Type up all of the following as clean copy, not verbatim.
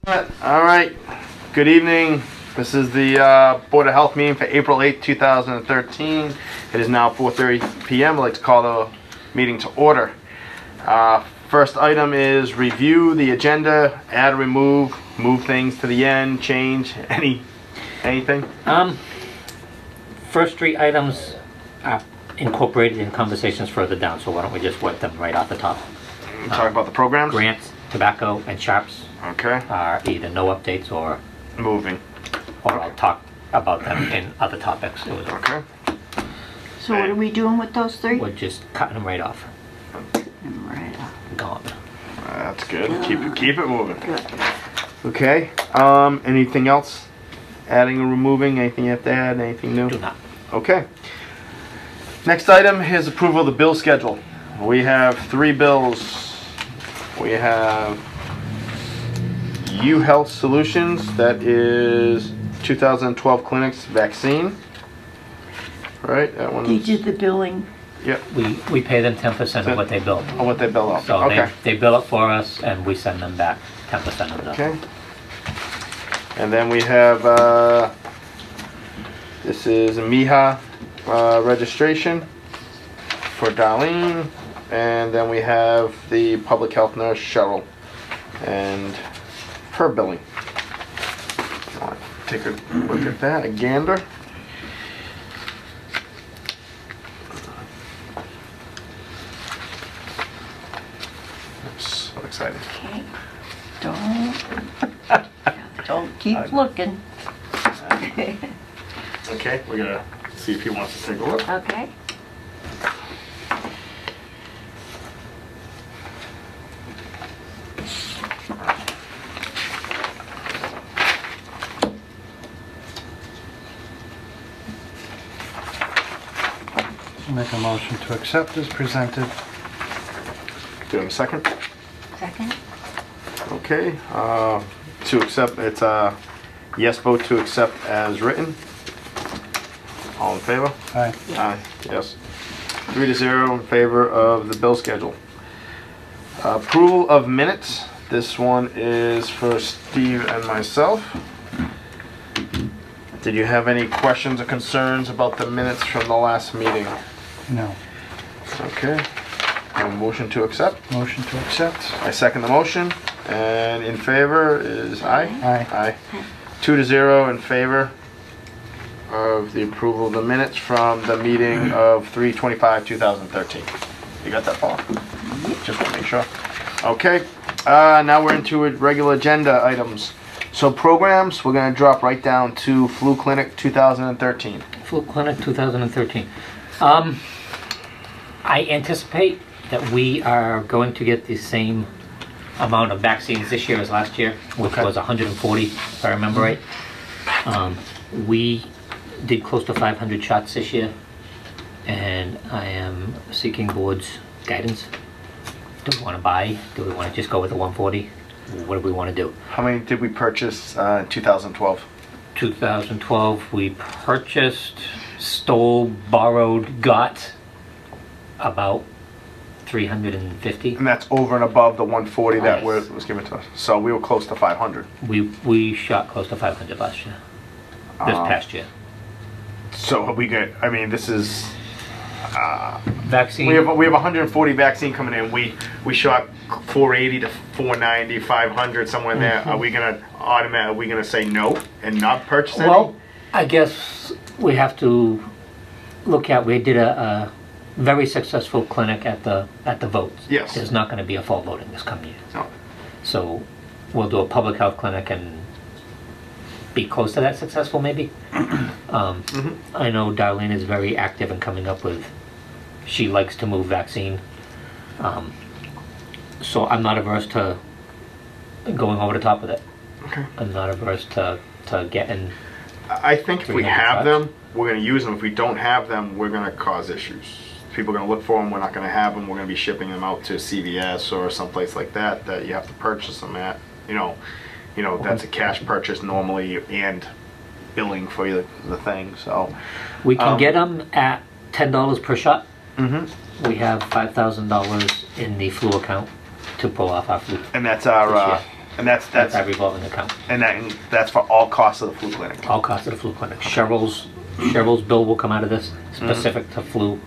All right, good evening. This is the Board of Health meeting for April 8th, 2013. It is now 4:30 p.m. I'd like to call the meeting to order. First item is review the agenda, add or remove, move things to the end, change, anything? First three items are incorporated in conversations further down, so why don't we just work them right off the top. Talk about the programs? Grants, tobacco, and sharps. Okay. Are either no updates or moving. Or I'll talk about them in other topics. Okay. So what are we doing with those three? We're just cutting them right off. Right off. Gone. That's good. Keep it moving. Good. Okay. Anything else? Adding or removing? Anything you have to add? Anything new? Do not. Okay. Next item is approval of the bill schedule. We have 3 bills. We have U-Health Solutions, that is 2012 clinics vaccine. Right, that one. They did the billing. Yep. We pay them 10% of what they bill. On what they bill up. So okay. they bill it for us, and we send them back 10% of that. Okay. And then we have this is a MIHA registration for Darlene, and then we have the public health nurse Cheryl and her billing. Take a look at that, a gander. So excited. Okay. Don't keep looking. Okay, we're gonna see if he wants to take a look. Okay. Make a motion to accept as presented. Do you have a second? Second. Okay, to accept, it's a yes vote to accept as written. All in favor? Aye. Aye, yes. 3-0 in favor of the bill schedule. Approval of minutes. This one is for Steve and myself. Did you have any questions or concerns about the minutes from the last meeting? No. Okay. A motion to accept? Motion to accept. I second the motion. And in favor is aye? Aye. Aye. 2-0 in favor of the approval of the minutes from the meeting of 3/25/2013. You got that, Paul? Just want to make sure. Okay. Now we're into regular agenda items. So programs, we're going to drop right down to Flu Clinic 2013. Flu Clinic 2013. I anticipate that we are going to get the same amount of vaccines this year as last year, which was 140, if I remember right. We did close to 500 shots this year, and I am seeking board's guidance. Do we want to buy? Do we want to just go with the 140? What do we want to do? How many did we purchase in 2012? 2012, we purchased, stole, borrowed, got about 350. And that's over and above the 140 that Yes. was given to us. So we were close to 500. We shot close to 500 last year. This past year. So we get, I mean, this is, Vaccine. we have 140 vaccine coming in. We shot 480 to 490, 500, somewhere in there. Are we gonna say no and not purchase any? Well, I guess we have to look at, we did a very successful clinic at the votes. Yes. There's not going to be a full voting this coming year. No. So we'll do a public health clinic and be close to that successful maybe. I know Darlene is very active in coming up with, she likes to move vaccine. So I'm not averse to going over the top of it. Okay. I'm not averse to getting. I think if we 300 have shots. them, we're going to use them. If we don't have them, we're going to cause issues. People are going to look for them. We're not going to have them. We're going to be shipping them out to CVS or someplace like that you have to purchase them at. You know, that's a cash purchase normally and billing for you, the thing. So We can get them at $10 per shot. Mm-hmm. We have $5,000 in the flu account to pull off our flu. And that's our And that's our revolving account. and that's for all costs of the flu clinic. All costs of the flu clinic. Cheryl's bill will come out of this, specific to flu.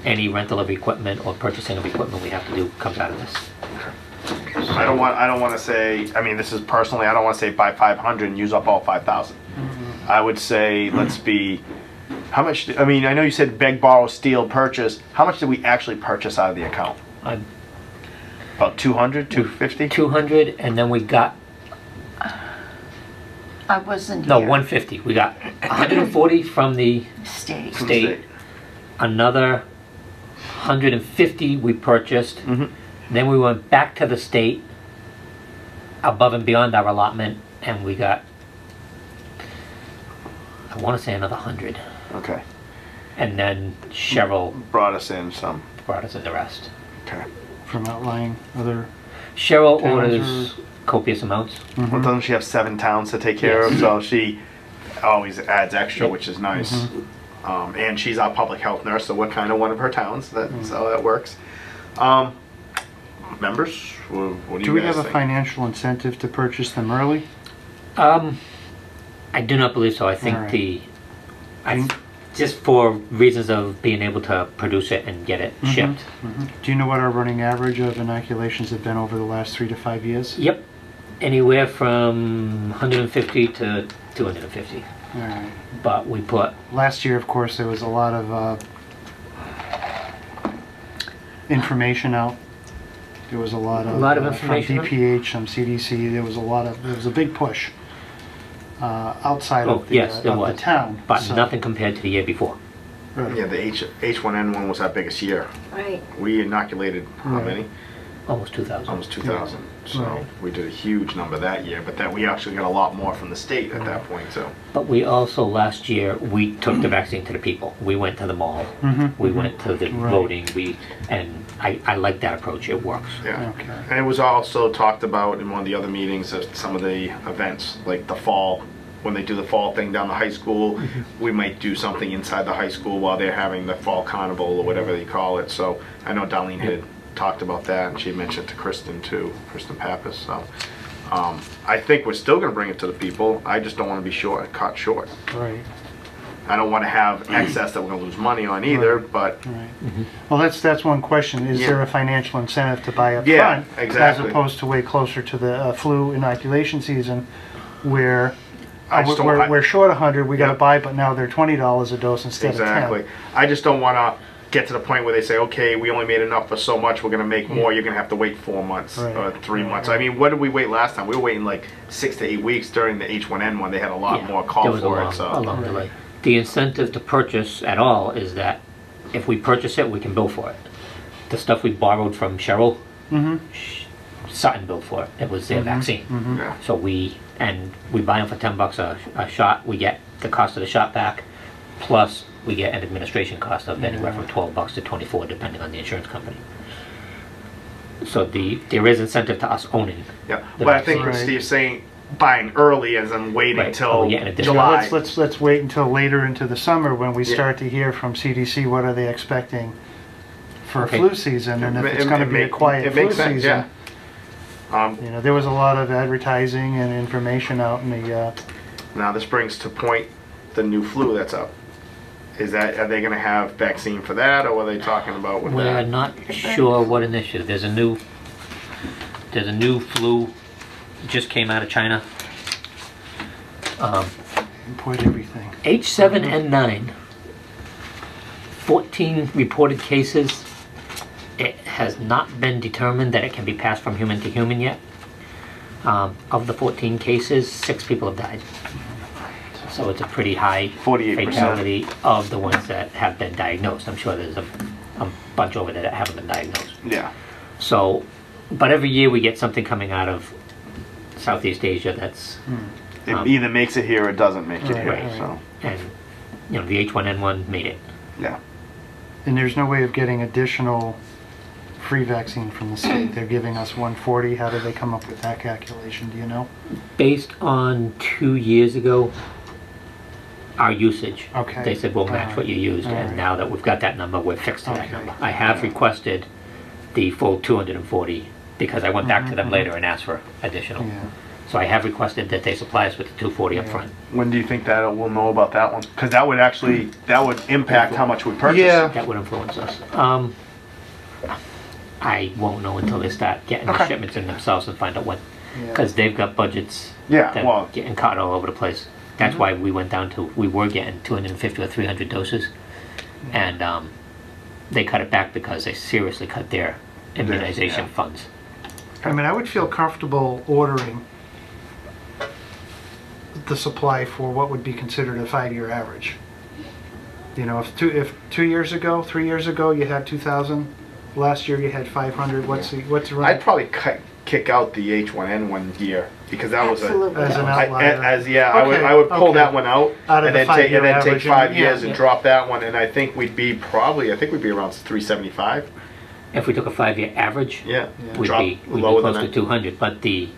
Any rental of equipment or purchasing of equipment we have to do comes out of this. I don't want to say, I mean, this is personally, I don't want to say buy 500 and use up all 5,000. I would say let's be, how much, I mean, I know you said beg, borrow, steal, purchase. How much did we actually purchase out of the account? About 200, 250? 200, and then we got, I wasn't no, here. 150. We got 140 from the State. state, another 150 we purchased. Then we went back to the state above and beyond our allotment, and we got, I want to say, another 100. Okay. And then Cheryl Brought us in some. brought us in the rest. Okay. From outlying other, Cheryl Towns orders copious amounts. Well, doesn't she have 7 towns to take care of? So she always adds extra, which is nice. And she's our public health nurse, so we're kind of one of her towns. That's how that works. Members, what do do you we guys have a think? financial incentive to purchase them early? I do not believe so. I think All right. just for reasons of being able to produce it and get it shipped. Do you know what our running average of inoculations have been over the last 3 to 5 years? Yep. Anywhere from 150 to 250. All right. But we put, Last year, of course, there was a lot of information out. There was a lot of information from DPH, from CDC. There was a big push outside of the yes, there of was. the town. But So- nothing compared to the year before. Right. Yeah, the H1N1 was our biggest year. Right. We inoculated how Right. many? Almost 2,000. Almost 2,000. So Right. we did a huge number that year, but then we actually got a lot more from the state at that point. So But we also, last year, we took the vaccine to the people. We went to the mall. We went to the Right. voting. And I like that approach. It works. yeah. Okay. And it was also talked about in one of the other meetings at some of the events, like the fall, when they do the fall thing down the high school, we might do something inside the high school while they're having the fall carnival or whatever they call it. So I know Darlene had talked about that, and she mentioned to Kristen too, Kristen Pappas. So I think we're still going to bring it to the people. I just don't want to be caught short. Right. I don't want to have excess that we're going to lose money on either, but Right. Well, that's one question. Is Yeah. there a financial incentive to buy up Yeah, front? exactly. As opposed to way closer to the flu inoculation season where I just don't- we're short 100, we got to Yep. buy, but now they're $20 a dose instead exactly. of 10. I just don't want to get to the point where they say, okay, we only made enough for so much, we're going to make more, you're going to have to wait 4 months Right. or 3 Right, months. right. I mean, what did we wait last time? We were waiting like 6 to 8 weeks during the H1N1. They had a lot Yeah, more there call was for a it. So long delay. The incentive to purchase at all is that if we purchase it, we can bill for it. The stuff we borrowed from Cheryl, Sutton billed for it. It was their vaccine. yeah. So we buy them for $10 a shot. We get the cost of the shot back, plus we get an administration cost of anywhere from $12 to $24, depending on the insurance company. So there is incentive to us owning. Yeah, The but I think vaccine. what Right. Steve's saying, buying early as in waiting Right. till Oh, yeah, and additional- July. Let's wait until later into the summer when we Yeah. start to hear from CDC what are they expecting for Okay. flu season, and if it's going to be a quiet it flu makes sense, season. yeah. You know, there was a lot of advertising and information out in the. Now this brings to point the new flu that's up. Are they going to have vaccine for that, or what are they talking about with We're that? not sure what initiative. There's a new flu just came out of China. Import everything. H7N9, 14 reported cases. It has not been determined that it can be passed from human to human yet. Of the 14 cases, 6 people have died. So it's a pretty high 48%. fatality of the ones that have been diagnosed. I'm sure there's a bunch over there that haven't been diagnosed. Yeah. So, but every year we get something coming out of Southeast Asia that's, It either makes it here or doesn't make it Right, here. right. So and you know, the H1N1 made it. yeah. And there's no way of getting additional free vaccine from the state. They're giving us 140. How did they come up with that calculation? Do you know? Based on 2 years ago, our usage. Okay. They said we'll match Alright. what you used, and Alright. now that we've got that number, we're fixed to that Okay. number. I have requested the full 240 because I went back to them later and asked for additional. Yeah. So I have requested that they supply us with the 240 up front. When do you think that we'll know about that one? Because that would actually, that would impact how much we purchase. Yeah. That would influence us. I won't know until they start getting the Okay. shipments in themselves and find out what, Yeah. because they've got budgets Yeah, that well, getting caught all over the place. That's why we went down to, we were getting 250 or 300 doses, and they cut it back because they seriously cut their immunization Yeah. funds. I mean, I would feel comfortable ordering the supply for what would be considered a 5-year average. You know, if 2 years ago, 3 years ago, you had 2,000, last year you had 500, what's the I'd run probably kick out the H1N1 year because that was Absolutely. as an I outlier? I would pull Okay. that one out, Out of and the then 5-year take average, 5 yeah. years and Yeah. drop that one, and I think we'd be around 375. If we took a 5-year average, Yeah, we'd drop be lower than close to that. 200, but the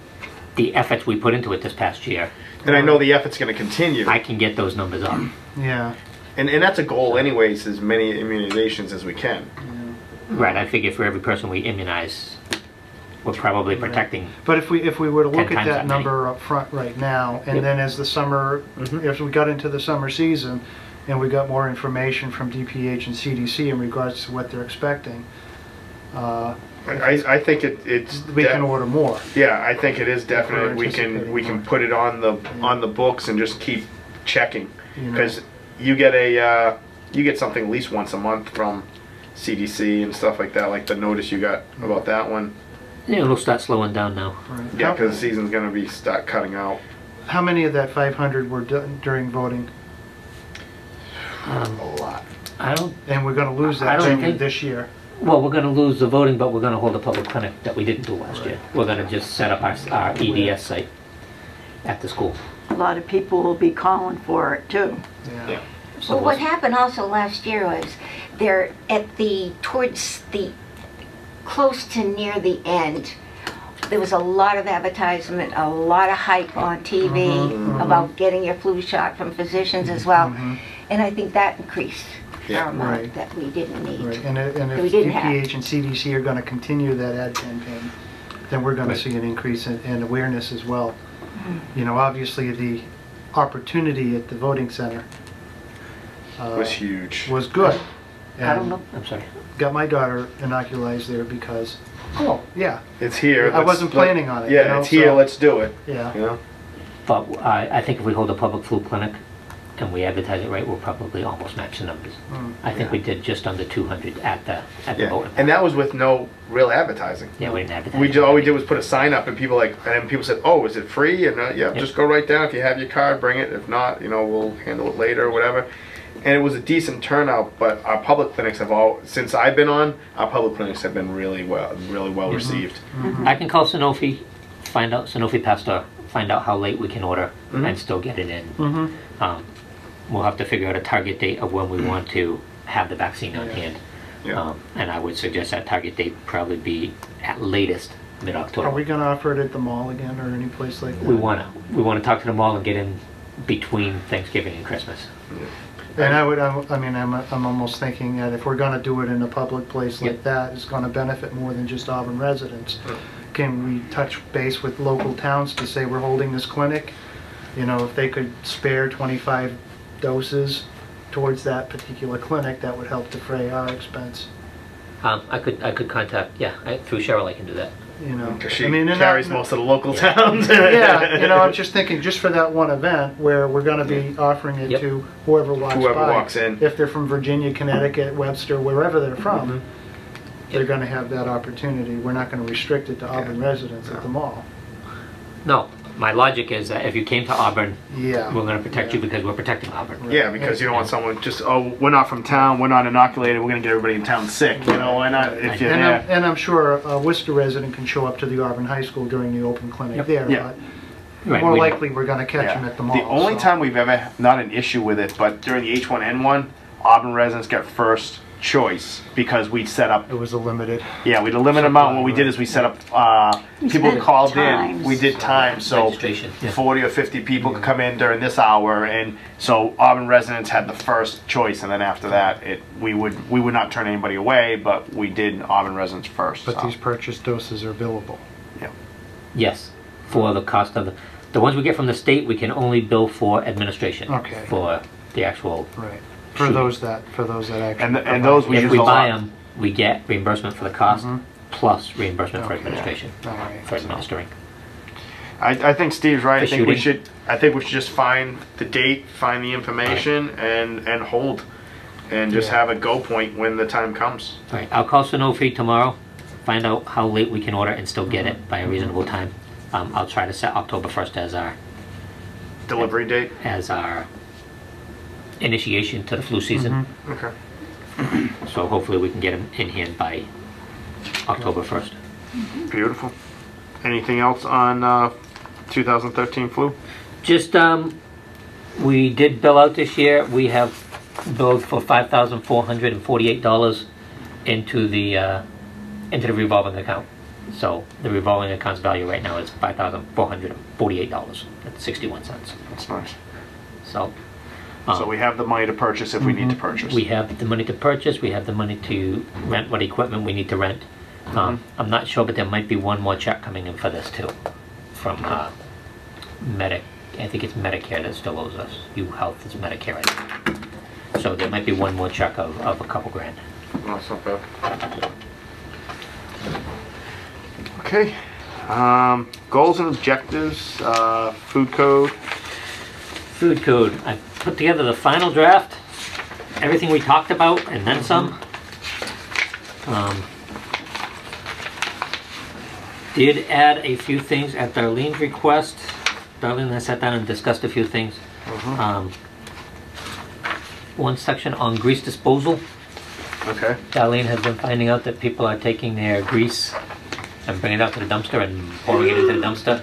efforts we put into it this past year, And I know the effort's going to continue, I can get those numbers up. Yeah. and that's a goal anyways, as many immunizations as we can. Right, I figure for every person we immunize, we're probably protecting. But if we were to 10 look at times that that many. number up front right now, and Yep. then as the summer, as we got into the summer season, and we got more information from DPH and CDC in regards to what they're expecting, I think it's we can order more. yeah, I think it is We're definite. We anticipating can more. put it on the books and just keep checking You know. because you get something at least once a month from CDC and stuff like that, like the notice you got about that one. Yeah, it'll start slowing down now. Right. Yeah, because the season's gonna start cutting out. How many of that 500 were done during voting? A lot. I don't, And we're going to lose I that don't venue think- this year. well, we're gonna lose the voting, but we're gonna hold a public clinic that we didn't do last year. We're gonna just set up our EDS site at the school. A lot of people will be calling for it too. Yeah. So Well, what we'll- happened also last year was there towards the, close to near the end, there was a lot of advertisement, a lot of hype on TV about getting your flu shot from physicians as well. And I think that increased Yeah. our amount Right. that we didn't need. Right. And That if we didn't have. DPH and CDC are going to continue that ad campaign, then we're going Right. to see an increase in awareness as well. You know, obviously the opportunity at the voting center Was huge. was good. I don't know. I'm sorry. Got my daughter inoculized there because, oh, yeah, It's here. I wasn't planning on it, Yeah, you know, it's here. so- Let's do it. yeah. You know. But I think if we hold a public flu clinic and we advertise it right, we'll probably almost match the numbers. I think we did just under 200 at the Yeah. voting. And that was with no real advertising. Yeah, we didn't advertise. We it. just, all we did was put a sign up, and people said, "Oh, is it free?" And yeah, just go right down. If you have your card, bring it. If not, we'll handle it later or whatever. And it was a decent turnout. But our public clinics since I've been on, our public clinics have been really well received. I can call Sanofi, find out Sanofi Pasteur, find out how late we can order and still get it in. We'll have to figure out a target date of when we want to have the vaccine on hand. Yeah. And I would suggest that target date probably be at latest mid-October. Are we going to offer it at the mall again or any place like that? We wanna talk to them all and get in between Thanksgiving and Christmas. And I'm almost thinking that if we're going to do it in a public place like Yep. that, it's going to benefit more than just Auburn residents. Can we touch base with local towns to say we're holding this clinic? If they could spare 25 doses towards that particular clinic, that would help defray our expense. I could contact, through Cheryl I can do that. Because she and carries most of the local towns. Yeah, I'm just thinking, just for that one event where we're going to be offering it Yep. to whoever Walks in. If they're from Virginia, Connecticut, Webster, wherever they're from, they're going to have that opportunity. We're not going to restrict it to Auburn residents at the mall. No, my logic is that if you came to Auburn, Yeah. we're gonna protect you because we're protecting Auburn. Yeah, because you don't want someone just, oh, we're not from town, we're not inoculated, we're going to get everybody in town sick. Why not? If you're there. And I'm sure a Worcester resident can show up to the Auburn High School during the open clinic there, Yeah. but Right, more we- likely we're going to catch them at the mall. The only so. time we've ever, not an issue with it, but during the H1N1, Auburn residents got first choice because we'd set up, It was a limited. yeah, we had a limited amount. What we did is we set up, people set called in, times. we did times, so Registration, yeah. 40 or 50 people could come in during this hour, and so Auburn residents had the first choice, and then after that, we would not turn anybody away, but we did Auburn residents first. But so. these purchase doses are billable. Yeah. Yes, for the cost of the ones we get from the state, we can only bill for administration. Okay. For the actual, Right. For those that actually. And those we if use we a buy lot. them, we get reimbursement for the cost, plus reimbursement for Okay. administration, All right. for administering. I think Steve's right. For I think we shooting. should. I think we should just find the date, find the information, and hold, and just Yeah. have a go point when the time comes. All right, I'll call Sanofi tomorrow, find out how late we can order and still get it by a reasonable time. I'll try to set October 1st Delivery date. as our initiation to the flu season. Okay. So hopefully we can get them in hand by October 1st. Beautiful. Anything else on 2013 flu? Just, we did bill out this year. We have billed for $5,448 into the revolving account. So the revolving account's value right now is $5,448.61. That's nice. So, So we have the money to purchase if we need to purchase. we have the money to purchase, we have the money to rent what equipment we need to rent. I'm not sure, but there might be one more check coming in for this too, from I think it's Medicare that still owes us. U-Health is Medicare, I think. So there might be one more check of a couple grand. Oh, that's not bad. Okay. Goals and objectives, food code. Food code, I put together the final draft, everything we talked about and then some. Did add a few things at Darlene's request. Darlene and I sat down and discussed a few things. One section on grease disposal. Okay. Darlene has been finding out that people are taking their grease and bringing it out to the dumpster and pouring it into the dumpster.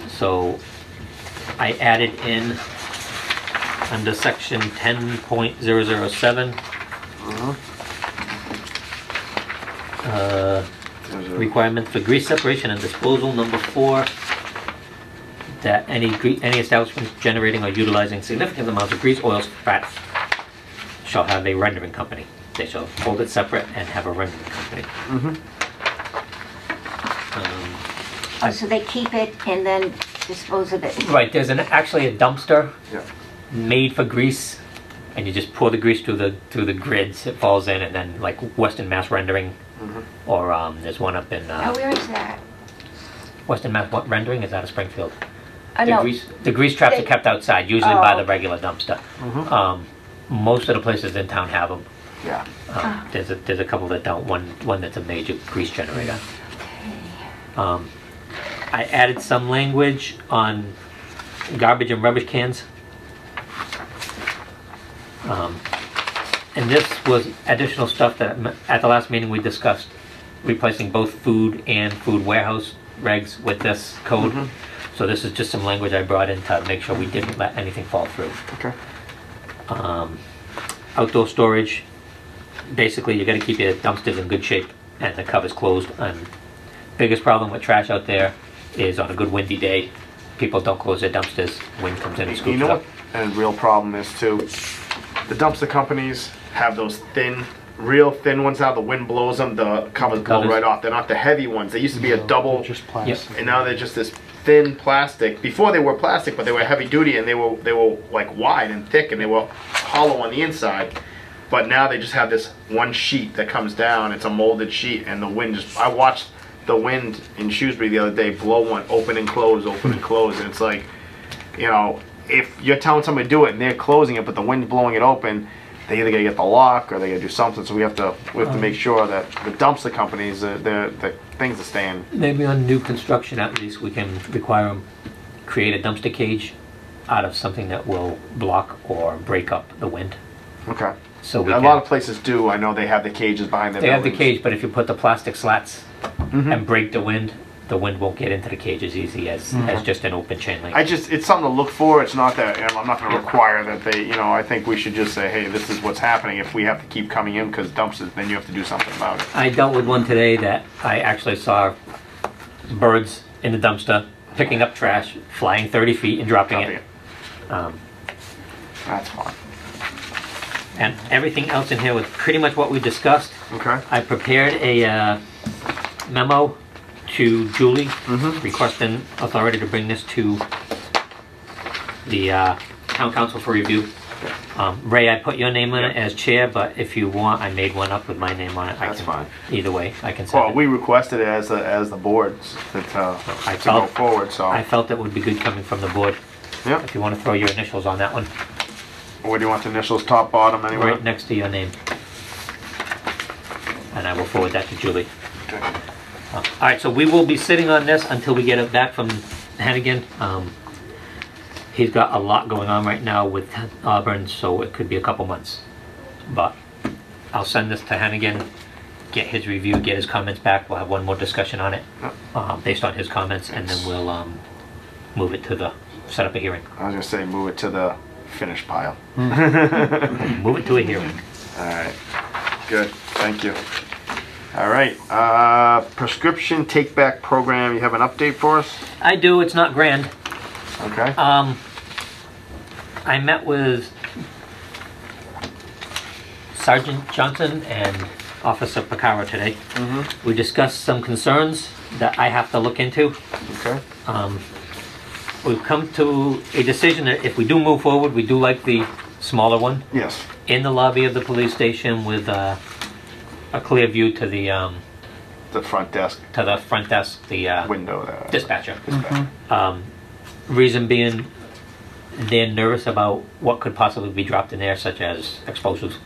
So I added in under section 10.007 requirement for grease separation and disposal. Number 4, that any establishment generating or utilizing significant amounts of grease, oils, fats shall have a rendering company. They shall hold it separate and have a rendering company. Oh, so they keep it and then dispose of it. Right, there's actually a dumpster Yeah. made for grease, and you just pour the grease through the grids. It falls in, and then like Western Mass Rendering, or there's one up in Now, where is that? Western Mass Rendering is out of Springfield. No. The grease traps They- are kept outside, usually by Oh. the regular dumpster. Most of the places in town have them. Yeah. There's a couple that don't. One that's a major grease generator. I added some language on garbage and rubbish cans. And this was additional stuff that at the last meeting we discussed, replacing both food and food warehouse regs with this code. So this is just some language I brought in to make sure we didn't let anything fall through. Okay. Outdoor storage, basically you got to keep your dumpsters in good shape and the covers closed. And biggest problem with trash out there is on a good windy day, people don't close their dumpsters. Wind comes in and scoops You know it up. what? And a real problem is too. The dumpster companies have those real thin ones now. The wind blows them, the covers blow Covers. right off. They're not the heavy ones. They used to be a double, Just plastic. and now they're just this thin plastic. Before they were plastic, but they were heavy duty, and they were like wide and thick, and they were hollow on the inside. But now they just have this one sheet that comes down. It's a molded sheet, and the wind just. I watched the wind in Shrewsbury the other day blow one open and close, and it's like, you know, if you're telling somebody to do it and they're closing it, but the wind's blowing it open, they either gotta get the lock or they gotta do something. So we have to make sure that the dumpster companies, the things are staying. Maybe on new construction at least we can require them create a dumpster cage out of something that will block or break up the wind. Okay. So we A can, lot of places do. I know they have the cages behind their they have the buildings. cage, but if you put the plastic slats and break the wind, the wind won't get into the cage as easy as just an open chain link. It's something to look for. It's not that, I'm not going to require that they, I think we should just say, hey, this is what's happening. If we have to keep coming in because dumpsters, then you have to do something about it. I dealt with one today that I actually saw birds in the dumpster picking up trash, flying 30 feet and dropping it. That's fine. And everything else in here was pretty much what we discussed. Okay. I prepared a memo to Julie requesting authority to bring this to the town council for review. Ray, I put your name on it as chair, but if you want, I made one up with my name on it. That's fine. Either way, I can send Well, it. we requested it as the board to go forward, so. I felt it would be good coming from the board. Yep. If you want to throw your initials on that one, Where do you want the initials, top, bottom, anywhere? right next to your name. And I will forward that to Julie. Okay. All right, so we will be sitting on this until we get it back from Hannigan. He's got a lot going on right now with Auburn, so it could be a couple months. But I'll send this to Hannigan, get his review, get his comments back. We'll have one more discussion on it based on his comments, and then we'll move it to set up a hearing. I was going to say move it to the finish pile. Move it to a hearing. All right. Good. Thank you. All right. Prescription take-back program. You have an update for us? I do. It's not grand. Okay. I met with Sergeant Johnson and Officer Picaro today. We discussed some concerns that I have to look into. Okay. We've come to a decision that if we do move forward, we do like the smaller one Yes. in the lobby of the police station with a clear view to the front desk the window there. dispatcher. Reason being, they're nervous about what could possibly be dropped in there, such as explosives.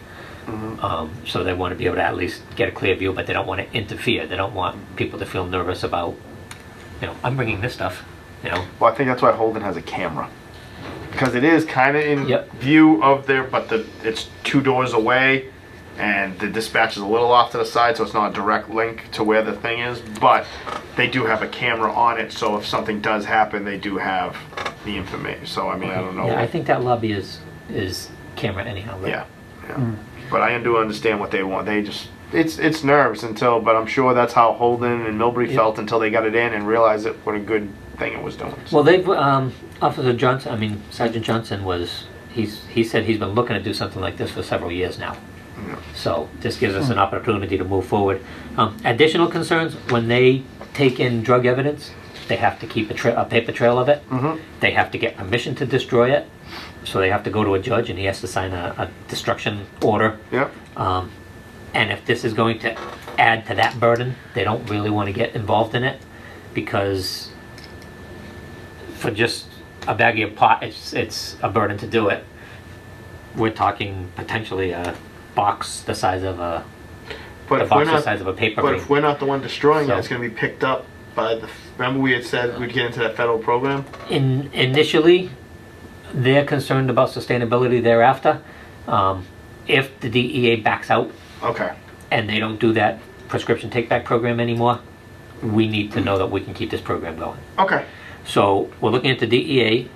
So they want to be able to at least get a clear view, but they don't want to interfere. They don't want people to feel nervous about, I'm bringing this stuff, Well, I think that's why Holden has a camera. Because it is kind of in Yep. view of there, but it's 2 doors away, and the dispatch is a little off to the side, so it's not a direct link to where the thing is. But they do have a camera on it, so if something does happen, they do have the information. So, I mean, I don't know. Yeah, I think that lobby is camera anyhow. Right? Yeah. But I do understand what they want. They just, it's nerves but I'm sure that's how Holden and Milbury felt until they got it in and realized what a good thing it was doing. So. Well, they've, Officer Johnson, Sergeant Johnson he said he's been looking to do something like this for several years now. So this gives us an opportunity to move forward. Additional concerns, when they take in drug evidence, they have to keep a paper trail of it. They have to get permission to destroy it. So they have to go to a judge and he has to sign a destruction order. Yep. And if this is going to add to that burden, they don't really want to get involved in it, because for just a baggie of pot, it's a burden to do it. We're talking potentially a box the size of a size of a paper But ring. if we're not the one destroying So- it, it's going to be picked up by the. Remember we had said we'd get into that federal program. Initially, they're concerned about sustainability thereafter. If the DEA backs out Okay. and they don't do that prescription take-back program anymore, we need to know that we can keep this program going. Okay. So we're looking at the DEA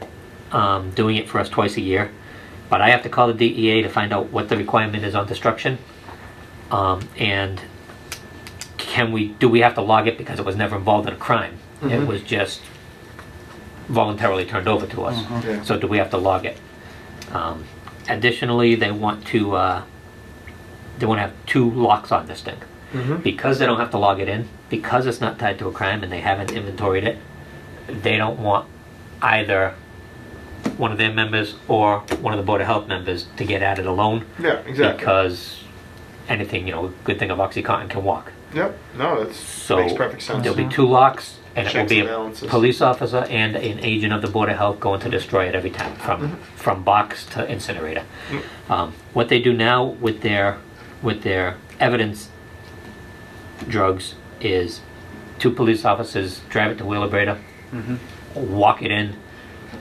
doing it for us twice a year, but I have to call the DEA to find out what the requirement is on destruction, and do we have to log it because it was never involved in a crime? It was just voluntarily turned over to us. Yeah. So do we have to log it? Additionally, they want to have 2 locks on this thing. Because they don't have to log it in, because it's not tied to a crime and they haven't inventoried it, they don't want either one of their members or one of the Board of Health members to get at it alone. Yeah, exactly. Because anything, good thing of OxyContin can walk. Yep. No, that So makes perfect sense. there'll be 2 locks, and it will Checks be and a balances. police officer and an agent of the Board of Health going to destroy it every time, from box to incinerator. What they do now with their evidence drugs is 2 police officers drive it to Wheelabrator, walk it in.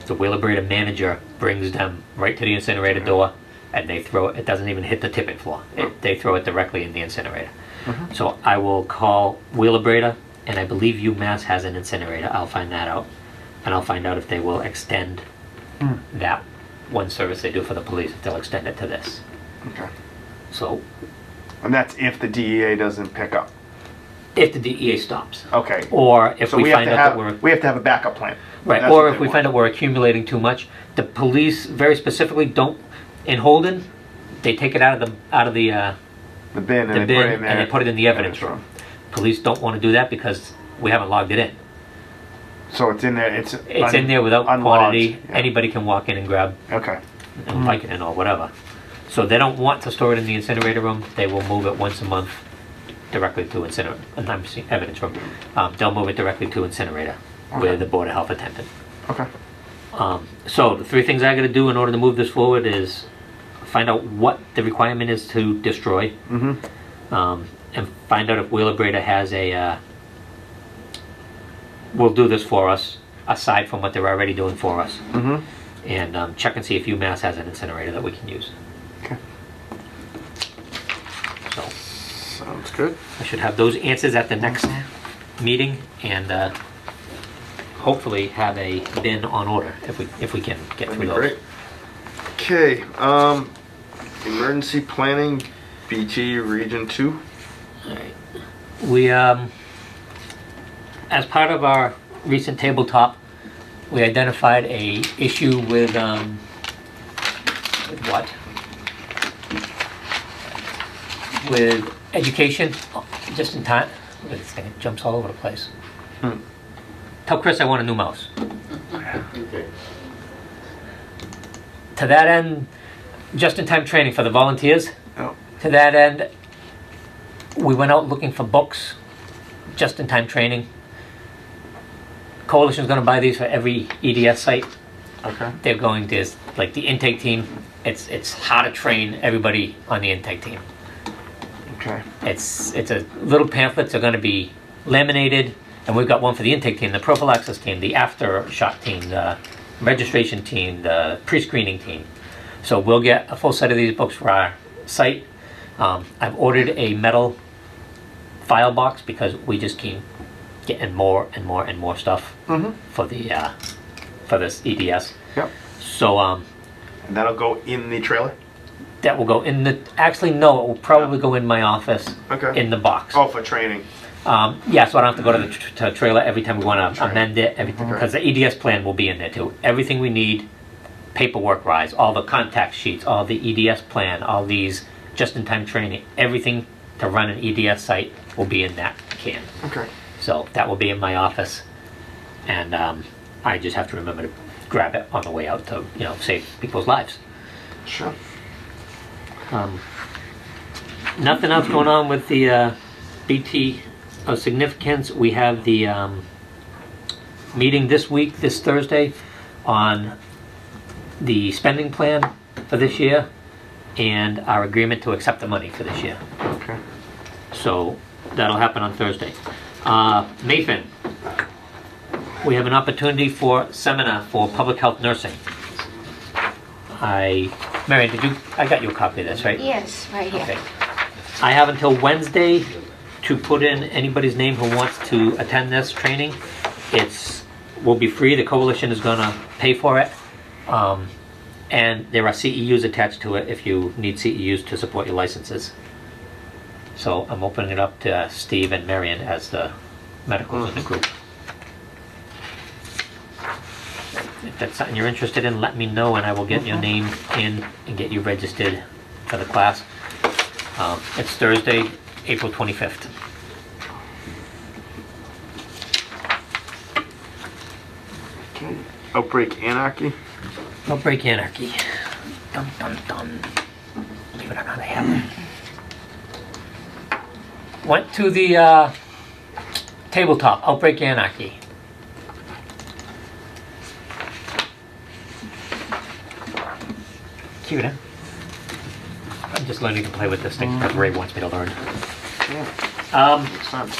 The Wheelabrator manager brings them right to the incinerator door, and they throw it. It doesn't even hit the tipping floor. They throw it directly in the incinerator. So I will call Wheelabrator and I believe UMass has an incinerator. I'll find that out, and I'll find out if they will extend that one service they do for the police, if they'll extend it to this. Okay. So And that's if the DEA doesn't pick up. if the DEA stops, Okay. or if So we we have find to out that have, we're we have to have a backup plan. right, That's or what if they we want. find out we're accumulating too much, the police very specifically don't in Holden. They take it out of the The bin and the they put it bin in there. and they put it in the evidence room. Police don't want to do that because we haven't logged it in. So it's in there. It's In there without unlogged, quantity. yeah. Anybody can walk in and grab Okay. and Vicodin or whatever. So they don't want to store it in the incinerator room. They will move it once a month directly to evidence room. They'll move it directly to incinerator with the Board of Health attendant. Okay. So the 3 things I got to do in order to move this forward is find out what the requirement is to destroy, and find out if Wheelabrator has a will do this for us aside from what they're already doing for us, and check and see if UMass has an incinerator that we can use. Okay. So Sounds good. I should have those answers at the next meeting, and hopefully have a bin on order if we can get That'd through be those. great. Okay. Emergency planning, BT Region 2. Alright. We, as part of our recent tabletop, we identified a issue with what? With education, just in time. Look at this thing, it jumps all over the place. Tell Chris I want a new mouse. Okay. To that end, just-in-time training for the volunteers. Oh. To that end, we went out looking for books, just-in-time training. Coalition's going to buy these for every EDS site. Okay. They're going to, like the intake team, it's how to train everybody on the intake team. Okay. It's a little pamphlets are going to be laminated, and we've got one for the intake team, the prophylaxis team, the aftershock team, the registration team, the pre-screening team. So we'll get a full set of these books for our site. I've ordered a metal file box because we just keep getting more and more and more stuff for the for this EDS. Yep. So And that'll go in the trailer? that will go in the. Actually, no, it will probably go in my office. Okay. In the box. Oh, for training. Yeah, so I don't have to go to the trailer every time we want to amend it, everything, Okay. because the EDS plan will be in there too. Everything we need, paperwork-wise, all the contact sheets, all the EDS plan, all these just-in-time training, everything to run an EDS site will be in that can. Okay. So that will be in my office, and I just have to remember to grab it on the way out to, save people's lives. Sure. Nothing else going on with the BT of significance. We have the meeting this week, this Thursday, on the spending plan for this year and our agreement to accept the money for this year. Okay. So that'll happen on Thursday. Mayfin, we have an opportunity for seminar for public health nursing. Marion, I got you a copy of this, right? Yes, right here. Okay. I have until Wednesday to put in anybody's name who wants to attend this training. Will be free. The coalition is going to pay for it. And there are CEUs attached to it if you need CEUs to support your licenses. So I'm opening it up to Steve and Marion as the medicals in the group. If that's something you're interested in, let me know and I will get your name in and get you registered for the class. It's Thursday, April 25th. Okay. Outbreak Anarchy. Outbreak Anarchy. Dun dun dun. Believe it or not, I have it. Went to the tabletop, Outbreak Anarchy. Cute, huh? I'm just learning to play with this thing because Ray wants me to learn. Yeah. Makes sense.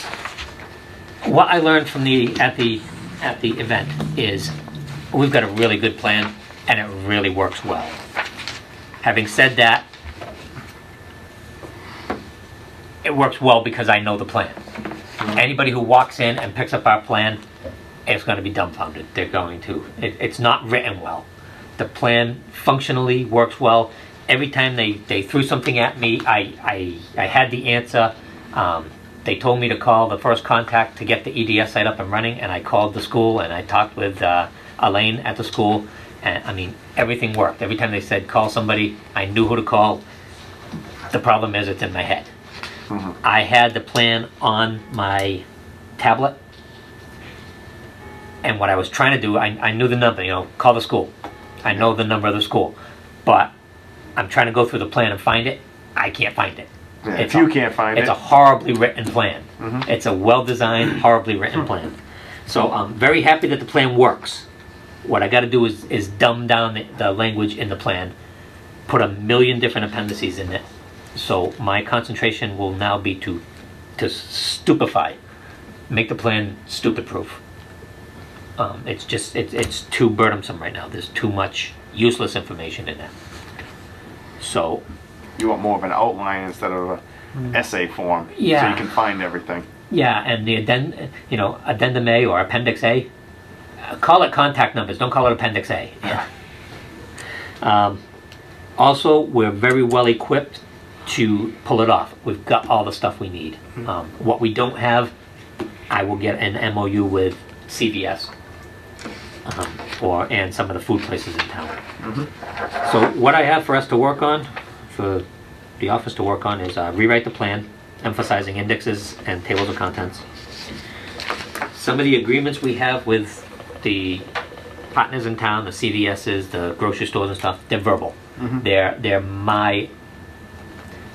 What I learned from at the event is we've got a really good plan and it really works well. Having said that, it works well because I know the plan. Anybody who walks in and picks up our plan is going to be dumbfounded. They're going to. It's not written well. The plan functionally works well. Every time they threw something at me, I had the answer. They told me to call the first contact to get the EDS site up and running, and I called the school and I talked with Elaine at the school, and I mean, everything worked. Every time they said call somebody, I knew who to call. The problem is it's in my head. I had the plan on my tablet, and what I was trying to do, I knew the number, call the school. I know the number of the school, but I'm trying to go through the plan and find it. I can't find it. Yeah, if you can't find it. It's a horribly written plan. It's a well-designed, horribly written plan. So I'm very happy that the plan works. What I got to do is dumb down the language in the plan, put a million different appendices in it. So my concentration will now be to stupefy, make the plan stupid-proof. It's too burdensome right now. There's too much useless information in it. So You want more of an outline instead of a essay form, so Yeah. you can find everything. yeah, and the addendum A or appendix A, call it contact numbers. Don't call it appendix A. Also, we're very well equipped to pull it off. We've got all the stuff we need. What we don't have, I will get an MOU with CVS and some of the food places in town. So what I have for us to work on, for the office to work on, is rewrite the plan, emphasizing indexes and tables of contents. Some of the agreements we have with the partners in town, the CVS's, the grocery stores and stuff, they're verbal. They're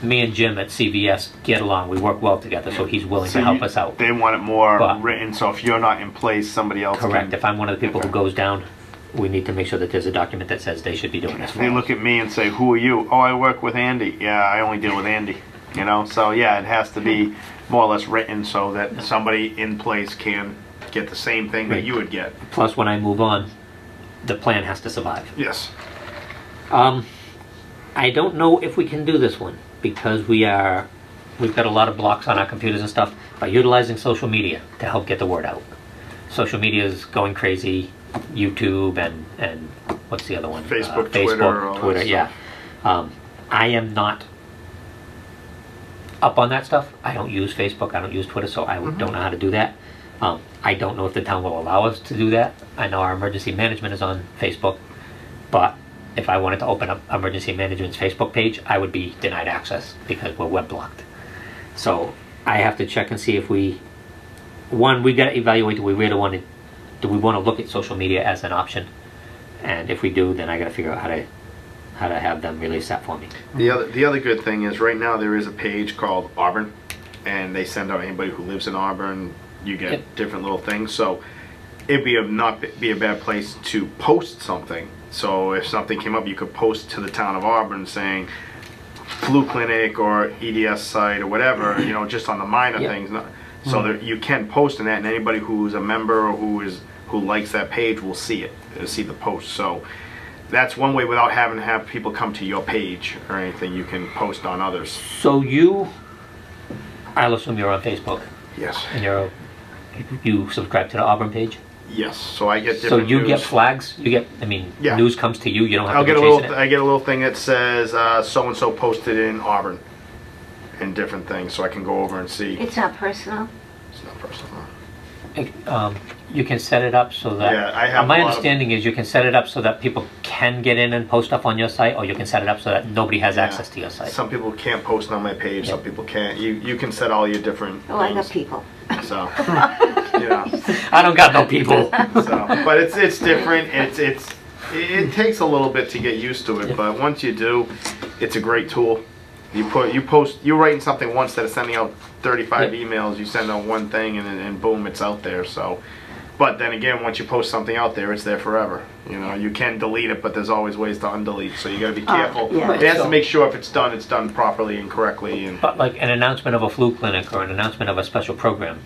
me and Jim at CVS get along. We work well together, so he's willing to help us out. They want it more But- written, so if you're not in place, somebody else Correct. can. If I'm one of the people who goes down, we need to make sure that there's a document that says they should be doing this for They us. look at me and say, "Who are you?" "Oh, I work with Andy." "Yeah, I only deal with Andy." So yeah, it has to be more or less written so that somebody in place can get the same thing that Right. you would get. Plus, when I move on, the plan has to survive. Yes. I don't know if we can do this one because we've got a lot of blocks on our computers and stuff, by utilizing social media to help get the word out. Social media is going crazy. YouTube and what's the other one? Facebook, Twitter, all that Twitter, yeah. I am not up on that stuff. I don't use Facebook. I don't use Twitter, so I don't know how to do that. I don't know if the town will allow us to do that. I know our emergency management is on Facebook, but if I wanted to open up emergency management's Facebook page, I would be denied access because we're web blocked. So I have to check and see if we got to evaluate, do we want to look at social media as an option? And if we do, then I got to figure out how to have them release that for me. The other good thing is right now there is a page called Auburn, and they send out anybody who lives in Auburn. You get Yep. different little things, so it'd not be a bad place to post something. So if something came up, you could post to the town of Auburn saying flu clinic or EDS site or whatever, just on the minor Yep. things. So that you can post in that, and anybody who's a member or who likes that page will see it, see the post. So that's one way, without having to have people come to your page or anything. You can post on others. So I'll assume you're on Facebook Yes. and you subscribe to the Auburn page. Yes. So I get So different you news. get flags. Yeah. News comes to you. You don't have I'll to get go a chasing little. it. I get a little thing that says so and so posted in Auburn, and different things, so I can go over and see. It's not personal. It's not personal. You can set it up so that. Yeah, I have My a lot of- understanding is you can set it up so that people can get in and post stuff on your site, or you can set it up so that nobody has Yeah. access to your site. Some people can't post on my page. Some Yep. people can't. You can set all your different. Oh, I got things. people. So, I don't got no people. but it's different. It takes a little bit to get used to it, but once you do, it's a great tool. You're writing something once instead of sending out 35 Yep. emails. You send out one thing and boom, it's out there. So, but then again, once you post something out there, it's there forever. You can delete it, but there's always ways to undelete. So you got to be careful. yeah. It has to make sure if it's done properly and correctly. And But like an announcement of a flu clinic or an announcement of a special program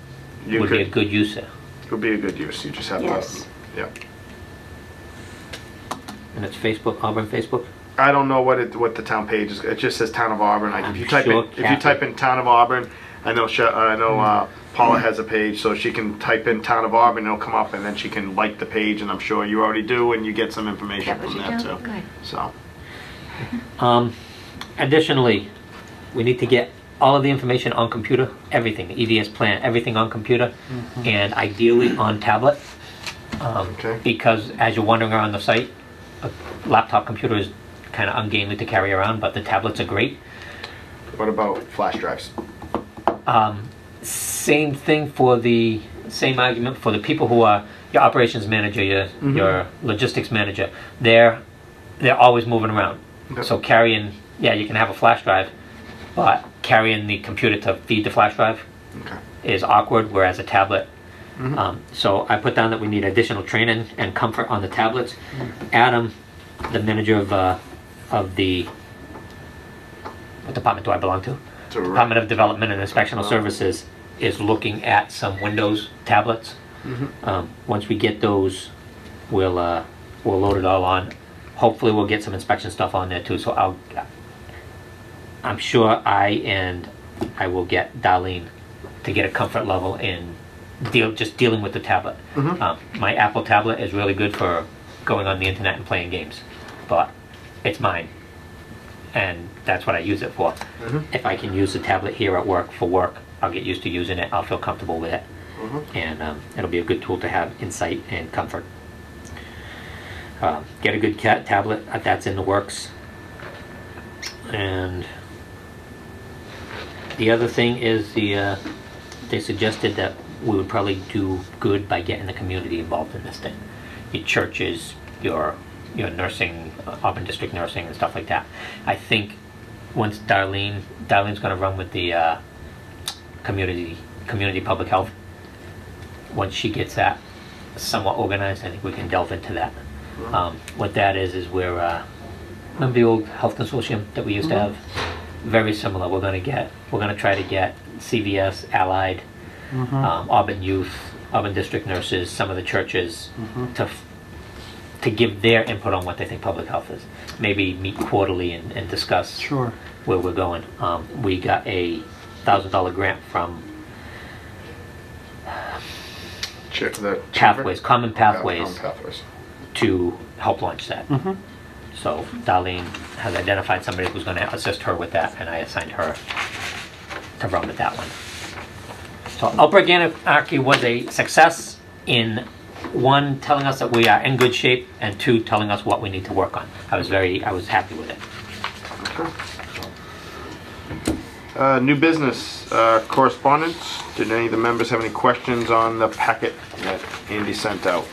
you would be a could. good use there. It would be a good use. You just have Yes. to. Yeah. And it's Facebook, Auburn Facebook. I don't know what the town page is. It just says Town of Auburn. Like I'm if you type sure in Kathy- Town of Auburn, I know Paula has a page, so she can type in Town of Auburn, it'll come up, and then she can like the page, and I'm sure you already do, and you get some information That was from you that do? too. Good. So, Additionally, we need to get all of the information on computer, everything, the EVS plan, everything on computer, and ideally on tablet. Okay. Because as you're wandering around the site, a laptop computer is kind of ungainly to carry around, but the tablets are great. what about flash drives? Same thing for the same argument for the people who are your operations manager, your logistics manager. They're always moving around. Okay. So carrying, yeah, you can have a flash drive, but carrying the computer to feed the flash drive Okay. is awkward, whereas a tablet. So I put down that we need additional training and comfort on the tablets. Adam, the manager of the, what department do I belong to? Department of Development and Inspectional Services is looking at some Windows tablets. Once we get those, we'll load it all on. Hopefully we'll get some inspection stuff on there too. So I'm sure I will get Darlene to get a comfort level in dealing with the tablet. My Apple tablet is really good for going on the internet and playing games, but it's mine, and that's what I use it for. If I can use the tablet here at work for work, I'll get used to using it. I'll feel comfortable with it, and it'll be a good tool to have insight and comfort. Get a good tablet, that's in the works. And the other thing is they suggested that we would probably do good by getting the community involved in this thing. Your churches, your nursing, Auburn District Nursing and stuff like that. I think once Darlene's going to run with the community public health. Once she gets that somewhat organized, I think we can delve into that. What that is we're remember the old health consortium that we used to have? Very similar. We're going to try to get CVS, Allied, Auburn Youth, Auburn District Nurses, some of the churches to give their input on what they think public health is. Maybe meet quarterly and discuss where we're going. We got a $1,000 grant from Pathways, Common Pathways, to help launch that. So Darlene has identified somebody who's going to assist her with that, and I assigned her to run with that one. So Outbreak Anarchy was a success in, one, telling us that we are in good shape, and two, telling us what we need to work on. I was happy with it. New business correspondence. Did any of the members have any questions on the packet that Andy sent out?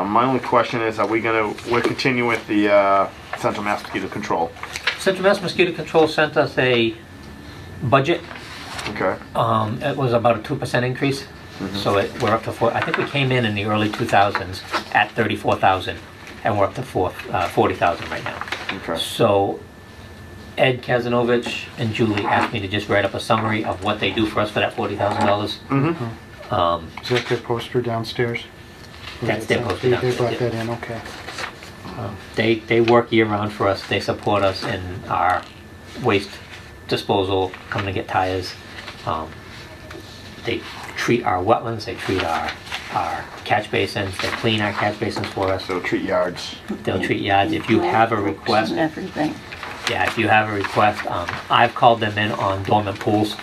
My only question is, we're continuing with the Central Mass Mosquito Control. Central Mass Mosquito Control sent us a budget. Okay. It was about a 2% increase. So we're up to I think we came in the early 2000s at 34,000, and we're up to 40,000 right now. Okay. So Ed Kazanovich and Julie asked me to just write up a summary of what they do for us for that $40,000. Is that their poster downstairs? That's their poster They downstairs, brought yeah. that in, okay. They work year round for us. They support us in our waste disposal, coming to get tires. They treat our wetlands, they treat our catch basins, they clean our catch basins for us. So treat yards. They'll treat yards. If you have a request, And everything. yeah, if you have a request, I've called them in on dormant pools.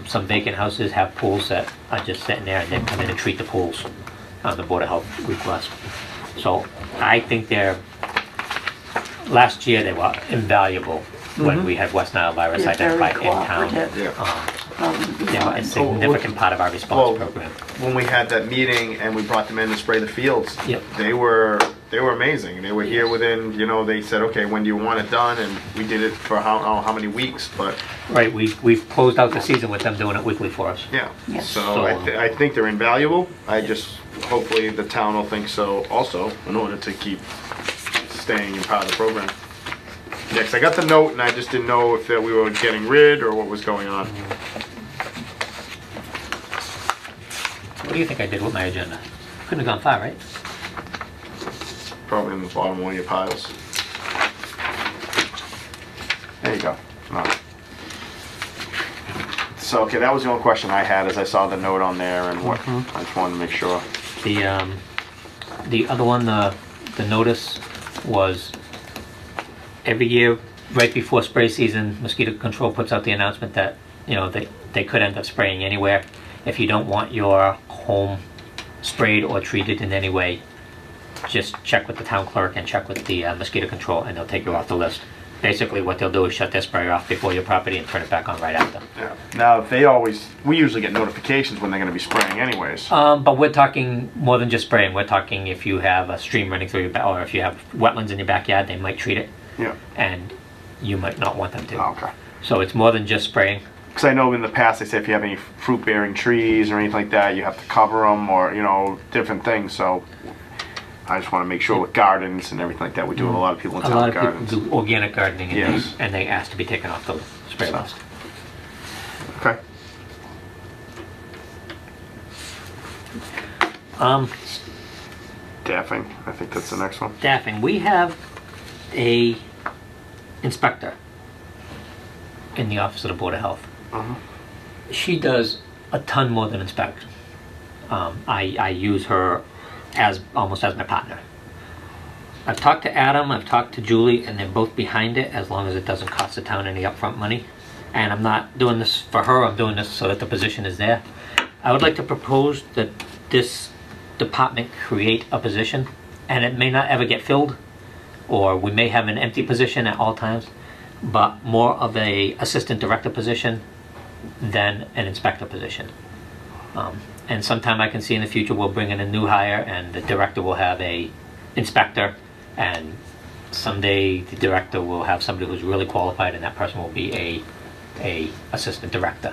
Some vacant houses have pools that are just sitting there, and they come in and treat the pools on the Board of Health request. So I think last year they were invaluable when we had West Nile virus They're very identified in town. cooperative. They were a significant part of our response program. When we had that meeting and we brought them in to spray the fields, Yep. they were amazing. They were here within, they said, okay, when do you want it done? And we did it for how many weeks, but Right, we've closed out the season with them doing it weekly for us. yeah. Yes. So I think they're invaluable. Hopefully the town will think so also, in order to keep staying in part of the program. Yeah, 'cause I got the note and I just didn't know if that we were getting rid or what was going on. What do you think I did with my agenda? Couldn't have gone far, right? Probably in the bottom one of your piles. There you go. No. So, okay, that was the only question I had as I saw the note on there and what, I just wanted to make sure. The other one, the notice was every year, right before spray season, mosquito control puts out the announcement that, you know, they could end up spraying anywhere. If you don't want your home sprayed or treated in any way, just check with the town clerk and check with the mosquito control and they'll take you off the list. Basically what they'll do is shut their sprayer off before your property and turn it back on right after. Yeah. Now, we usually get notifications when they're going to be spraying anyways. But we're talking more than just spraying. We're talking if you have a stream running through your or if you have wetlands in your backyard, they might treat it. Yeah. And you might not want them to. Oh, okay. So it's more than just spraying. Because I know in the past they say if you have any fruit-bearing trees or anything like that, you have to cover them or, you know, different things. So I just want to make sure with gardens and everything like that, we do a lot of people in A town lot of gardens. people do organic gardening and, Yes. they ask to be taken off the spray So. list. Okay. Staffing, I think that's the next one. Staffing. We have a inspector in the Office of the Board of Health. She does a ton more than inspect. I use her as almost as my partner. I've talked to Adam, I've talked to Julie, and they're both behind it as long as it doesn't cost the town any upfront money. And I'm not doing this for her, I'm doing this so that the position is there. I would like to propose that this department create a position, and it may not ever get filled, or we may have an empty position at all times, but more of a assistant director position than an inspector position. And sometime I can see in the future we'll bring in a new hire and the director will have a inspector, and someday the director will have somebody who's really qualified and that person will be a assistant director.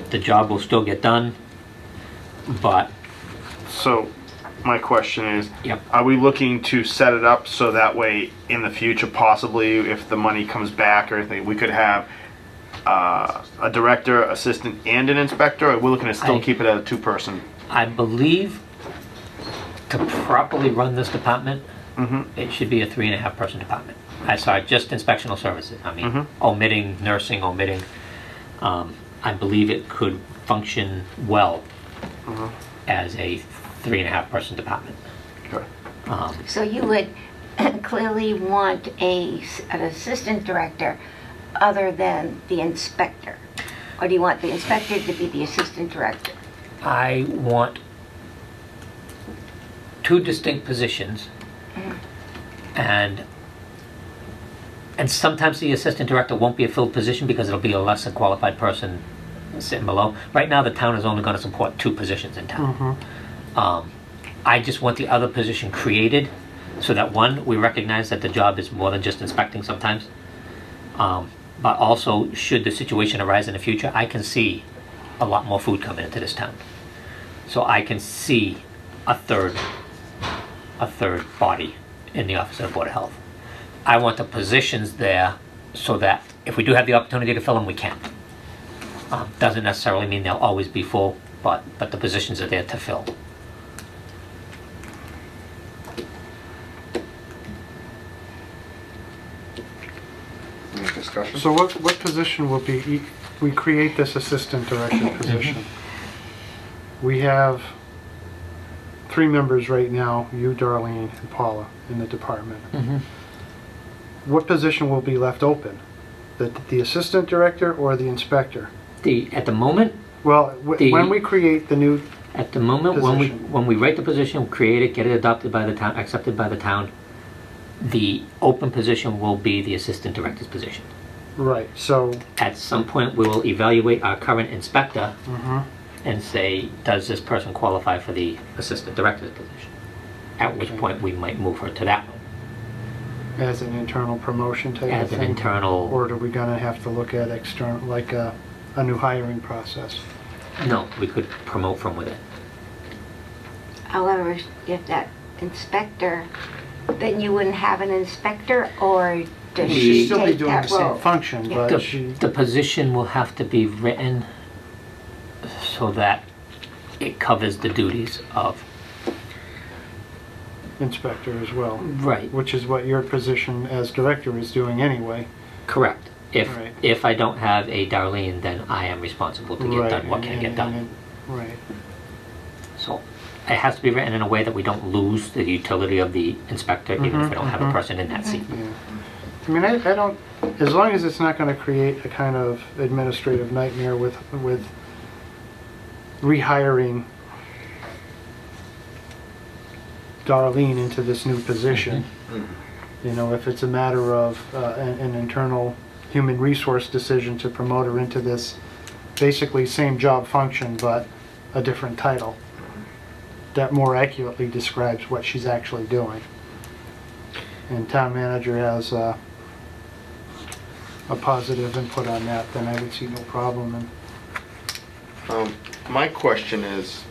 The job will still get done, but So my question is, Yep. are we looking to set it up so that way in the future, possibly if the money comes back or anything, we could have a director, assistant, and an inspector? Or we're looking to still keep it at a two-person? I believe to properly run this department, it should be a 3.5 person department. I saw just inspectional services. I mean, omitting nursing, omitting. I believe it could function well as a 3.5 person department. Okay. So you would clearly want an assistant director other than the inspector? Or do you want the inspector to be the assistant director? I want two distinct positions, and sometimes the assistant director won't be a filled position because it'll be a less than qualified person sitting below. Right now, the town is only going to support 2 positions in town. I just want the other position created so that, one, we recognize that the job is more than just inspecting sometimes, but also, should the situation arise in the future, I can see a lot more food coming into this town. So I can see a third body in the Office of the Board of Health. I want the positions there so that if we do have the opportunity to fill them, we can. Doesn't necessarily mean they'll always be full, but the positions are there to fill. Any discussion? So what position will be, we create this assistant director position. We have 3 members right now, you, Darlene, and Paula, in the department. What position will be left open? The assistant director or the inspector? At the moment, Well, when we create the new, At the moment, Position. when we write the position, create it, get it adopted by the town, accepted by the town, the open position will be the assistant director's position. right, so, At some point, we will evaluate our current inspector and say, does this person qualify for the assistant director's position? At which Okay. point, we might move her to that one. as an internal promotion type of As an thing? internal, Or are we gonna have to look at external, like a new hiring process? no, we could promote from within. However, if that inspector, then you wouldn't have an inspector, or does She'd she She'd still be take doing the that same role? function, Yeah. but she, The position will have to be written so that it covers the duties of. inspector as well, Right. which is what your position as director is doing anyway. Correct. Right. If I don't have a Darlene, then I am responsible to get Right, done what can and- get done. and- Right. So it has to be written in a way that we don't lose the utility of the inspector, even if we don't have a person in that seat. Yeah. I mean, I don't, as long as it's not gonna create a kind of administrative nightmare with rehiring Darlene into this new position. You know, if it's a matter of an internal human resource decision to promote her into this basically same job function but a different title, that more accurately describes what she's actually doing. And town manager has a positive input on that, then I would see no problem in. My question is,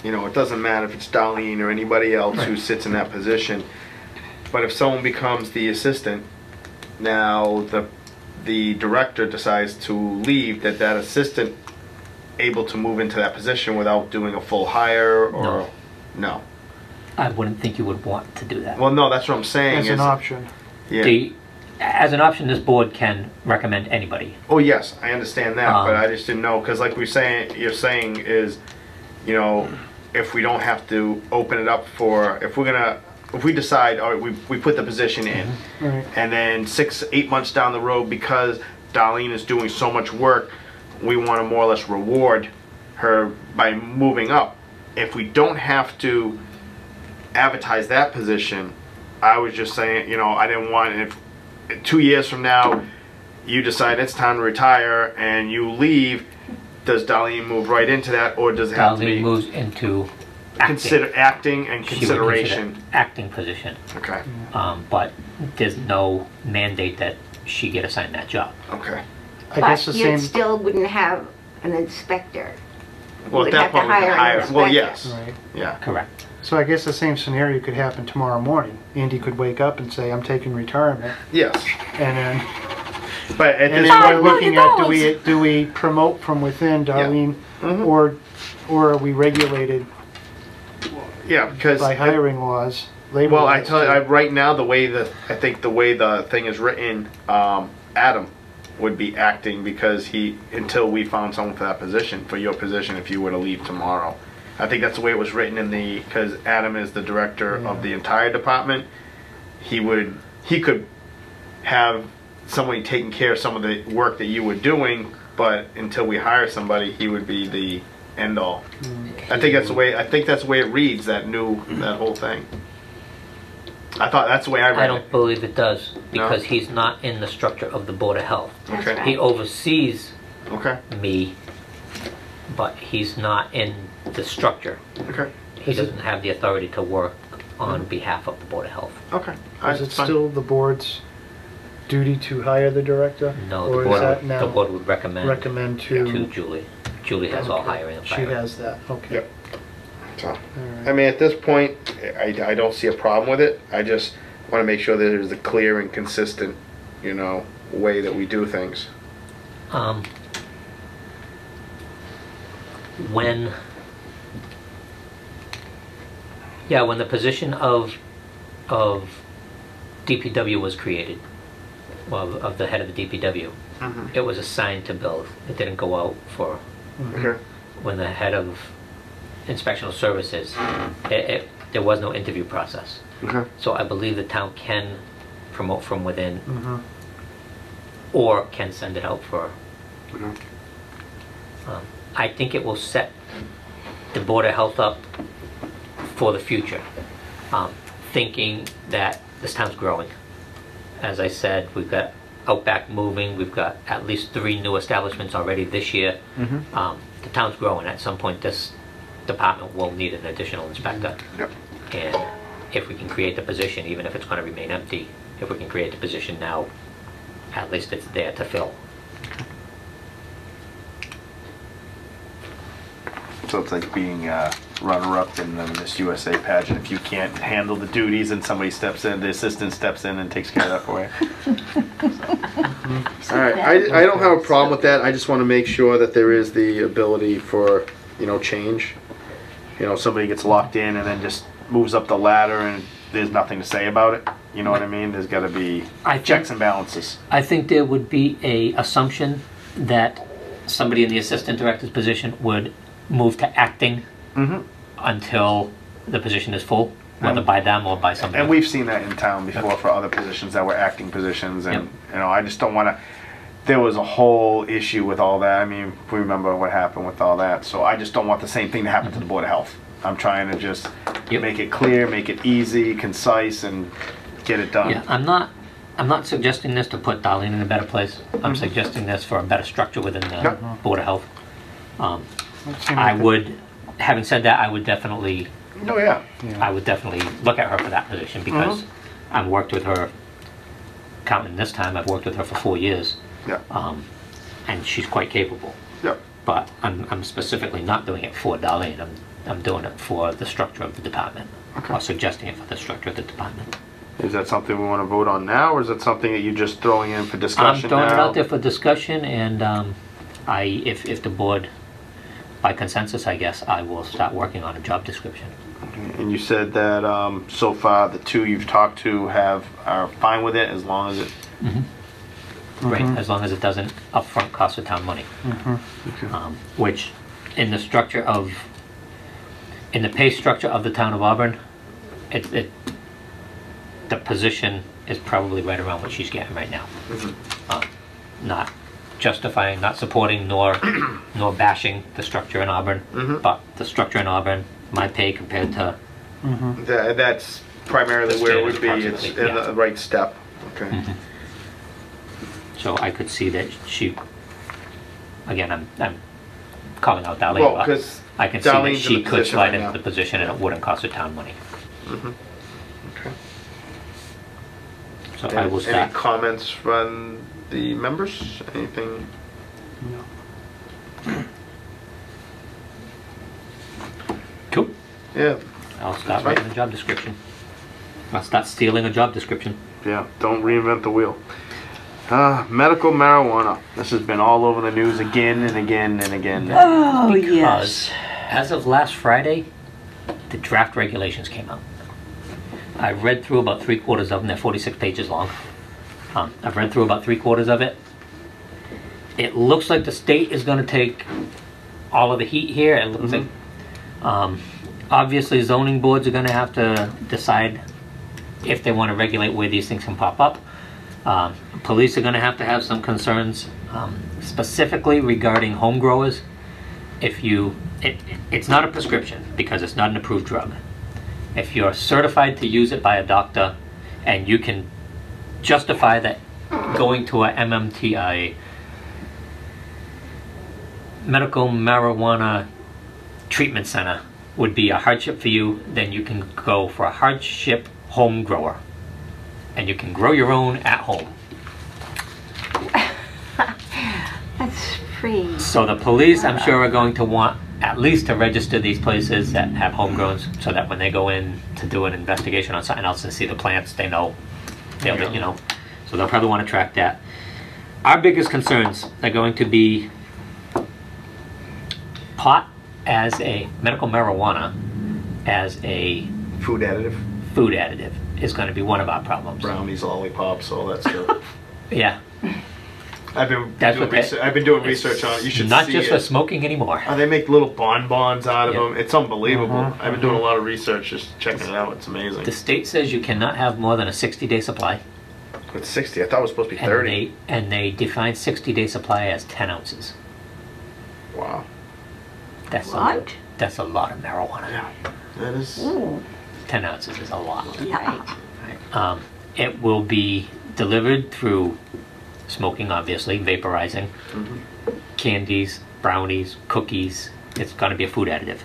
you know, it doesn't matter if it's Darlene or anybody else who sits in that position, but if someone becomes the assistant, now the director decides to leave, that assistant able to move into that position without doing a full hire, or no? I wouldn't think you would want to do that. Well, no, that's what I'm saying. As an option. Yeah. As an option, this board can recommend anybody. Oh yes, I understand that, but I just didn't know, because like you're saying is, you know, if we don't have to open it up for, if we decide, all right, we put the position in, Right. and then 6-8 months down the road, because Darlene is doing so much work, we want to more or less reward her by moving up. If we don't have to advertise that position, I was just saying, you know, I didn't want, if 2 years from now you decide it's time to retire and you leave, does Darlene move right into that, or does it have to Darlene be moves into acting. consider acting and She would consideration? consider acting position. Okay. But there's no mandate that she get assigned that job. Okay. I guess the But you same. still wouldn't have an inspector. Well, would at that have to point we can hire hire. an Well, inspector. yes. Right. Yeah. Correct. So I guess the same scenario could happen tomorrow morning. Andy could wake up and say, I'm taking retirement, Yes. and then, But at and this then point, we're looking at, $5 do we promote from within, Darlene, Mhm. or are we regulated yeah, because by hiring laws? labor well, I laws tell you, to- right now I think the way the thing is written, Adam would be acting, because until we found someone for that position, for your position, if you were to leave tomorrow. I think that's the way it was written because Adam is the director of the entire department. He could have somebody taking care of some of the work that you were doing, but until we hire somebody, he would be the end all. I think that's the way it reads, that whole thing. I thought that's the way I read I it. don't believe it does, because No? he's not in the structure of the Board of Health. That's Okay. right. He oversees Okay. me, but he's not in the structure. Okay. He Is it- doesn't have the authority to work on behalf of the Board of Health. Okay. Is it still the board's duty to hire the director? No, Or the is that board, now the board would recommend to? to Julie. Julie has all Okay. hiring and She firing. has that, okay. Yep. So, All I right. mean, at this point, I don't see a problem with it. I just want to make sure that there's a clear and consistent, you know, way that we do things. When the position of DPW was created, well, of the head of the DPW, it was assigned to Bill. It didn't go out for, Okay. when the head of inspectional services, there was no interview process. Okay. So I believe the town can promote from within, Mhm. or can send it out for. Okay. I think it will set the Board of Health up for the future, thinking that this town's growing. As I said, we've got Outback moving, we've got at least 3 new establishments already this year. The town's growing. At some point, this department will need an additional inspector. Yep. And if we can create the position, even if it's going to remain empty, if we can create the position now, at least it's there to fill. So it's like being runner-up in the Miss USA pageant. If you can't handle the duties and somebody steps in, the assistant steps in and takes care of that for you. All right, I don't have a problem with that. I just want to make sure that there is the ability for, change. Somebody gets locked in and then just moves up the ladder and there's nothing to say about it. You know what I mean? There's got to be checks and balances. I think there would be a assumption that somebody in the assistant director's position would move to acting until the position is full, whether by them or by somebody. And we've seen that in town before for other positions that were acting positions, and I just don't want to. There was a whole issue with all that. I mean, we remember what happened with all that. So I just don't want the same thing to happen to the Board of Health. I'm trying to just make it clear, make it easy, concise, and get it done. Yeah, I'm not suggesting this to put Darlene in a better place. I'm suggesting this for a better structure within the Board of Health. I would, having said that, I would definitely. Oh yeah. I would definitely look at her for that position because I've worked with her. Counting this time, I've worked with her for 4 years. Yeah. And she's quite capable. Yeah. But I'm specifically not doing it for Darlene. I'm doing it for the structure of the department, or suggesting it for the structure of the department. Is that something we want to vote on now, or is it something that you're just throwing in for discussion I'm throwing now? it out there for discussion, and if the board, by consensus, I guess, I will start working on a job description. And you said that so far the two you've talked to are fine with it as long as it. Right, as long as it doesn't upfront cost the town money. Which, in the structure of, in the pay structure of the town of Auburn, the position is probably right around what she's getting right now. Not justifying, not supporting, nor bashing the structure in Auburn, but the structure in Auburn, my pay compared to. That's primarily where it would be. It's in the right step. Okay. So I could see that she, again, I'm calling out Darlene, Well, but 'cause I can see that Darlene's in she the could position slide right into now. the position and it wouldn't cost the town money. Okay. So I will Any start. comments from the members? Anything? Cool. Yeah. I'll start That's writing right. a job description. I'll start stealing a job description. Yeah. Don't reinvent the wheel. Medical marijuana. This has been all over the news again and again and again. Oh, Because yes. as of last Friday, the draft regulations came out. I've read through about 3/4 of them. They're 46 pages long. I've read through about 3/4 of it. It looks like the state is going to take all of the heat here. It looks like, obviously, zoning boards are going to have to decide if they want to regulate where these things can pop up. Police are going to have some concerns, specifically regarding home growers. It's not a prescription because it's not an approved drug. If you're certified to use it by a doctor and you can justify that going to a MMTI, medical marijuana treatment center, would be a hardship for you, then you can go for a hardship home grower. And you can grow your own at home. That's free. So the police, I'm sure, are going to want at least to register these places that have homegrowns, so that when they go in to do an investigation on something else and see the plants, they know, so they'll probably want to track that. Our biggest concerns are going to be pot as a medical marijuana, as a Food additive. food additive is going to be one of our problems. Brownies, lollipops, all that stuff. Yeah, I've been That's doing what they- research. I've been doing research on it. You should not see just it. for smoking anymore. They make little bonbons out of Yeah. them. It's unbelievable. I've been doing a lot of research, just checking it out. It's amazing. The state says you cannot have more than a 60-day supply. It's 60. I thought it was supposed to be And 30. they define 60-day supply as 10 ounces. Wow. That's What? That's a lot of marijuana. Yeah. That is. Ooh, 10 ounces is a lot. yeah. It will be delivered through smoking, obviously, vaporizing, candies, brownies, cookies. It's going to be a food additive.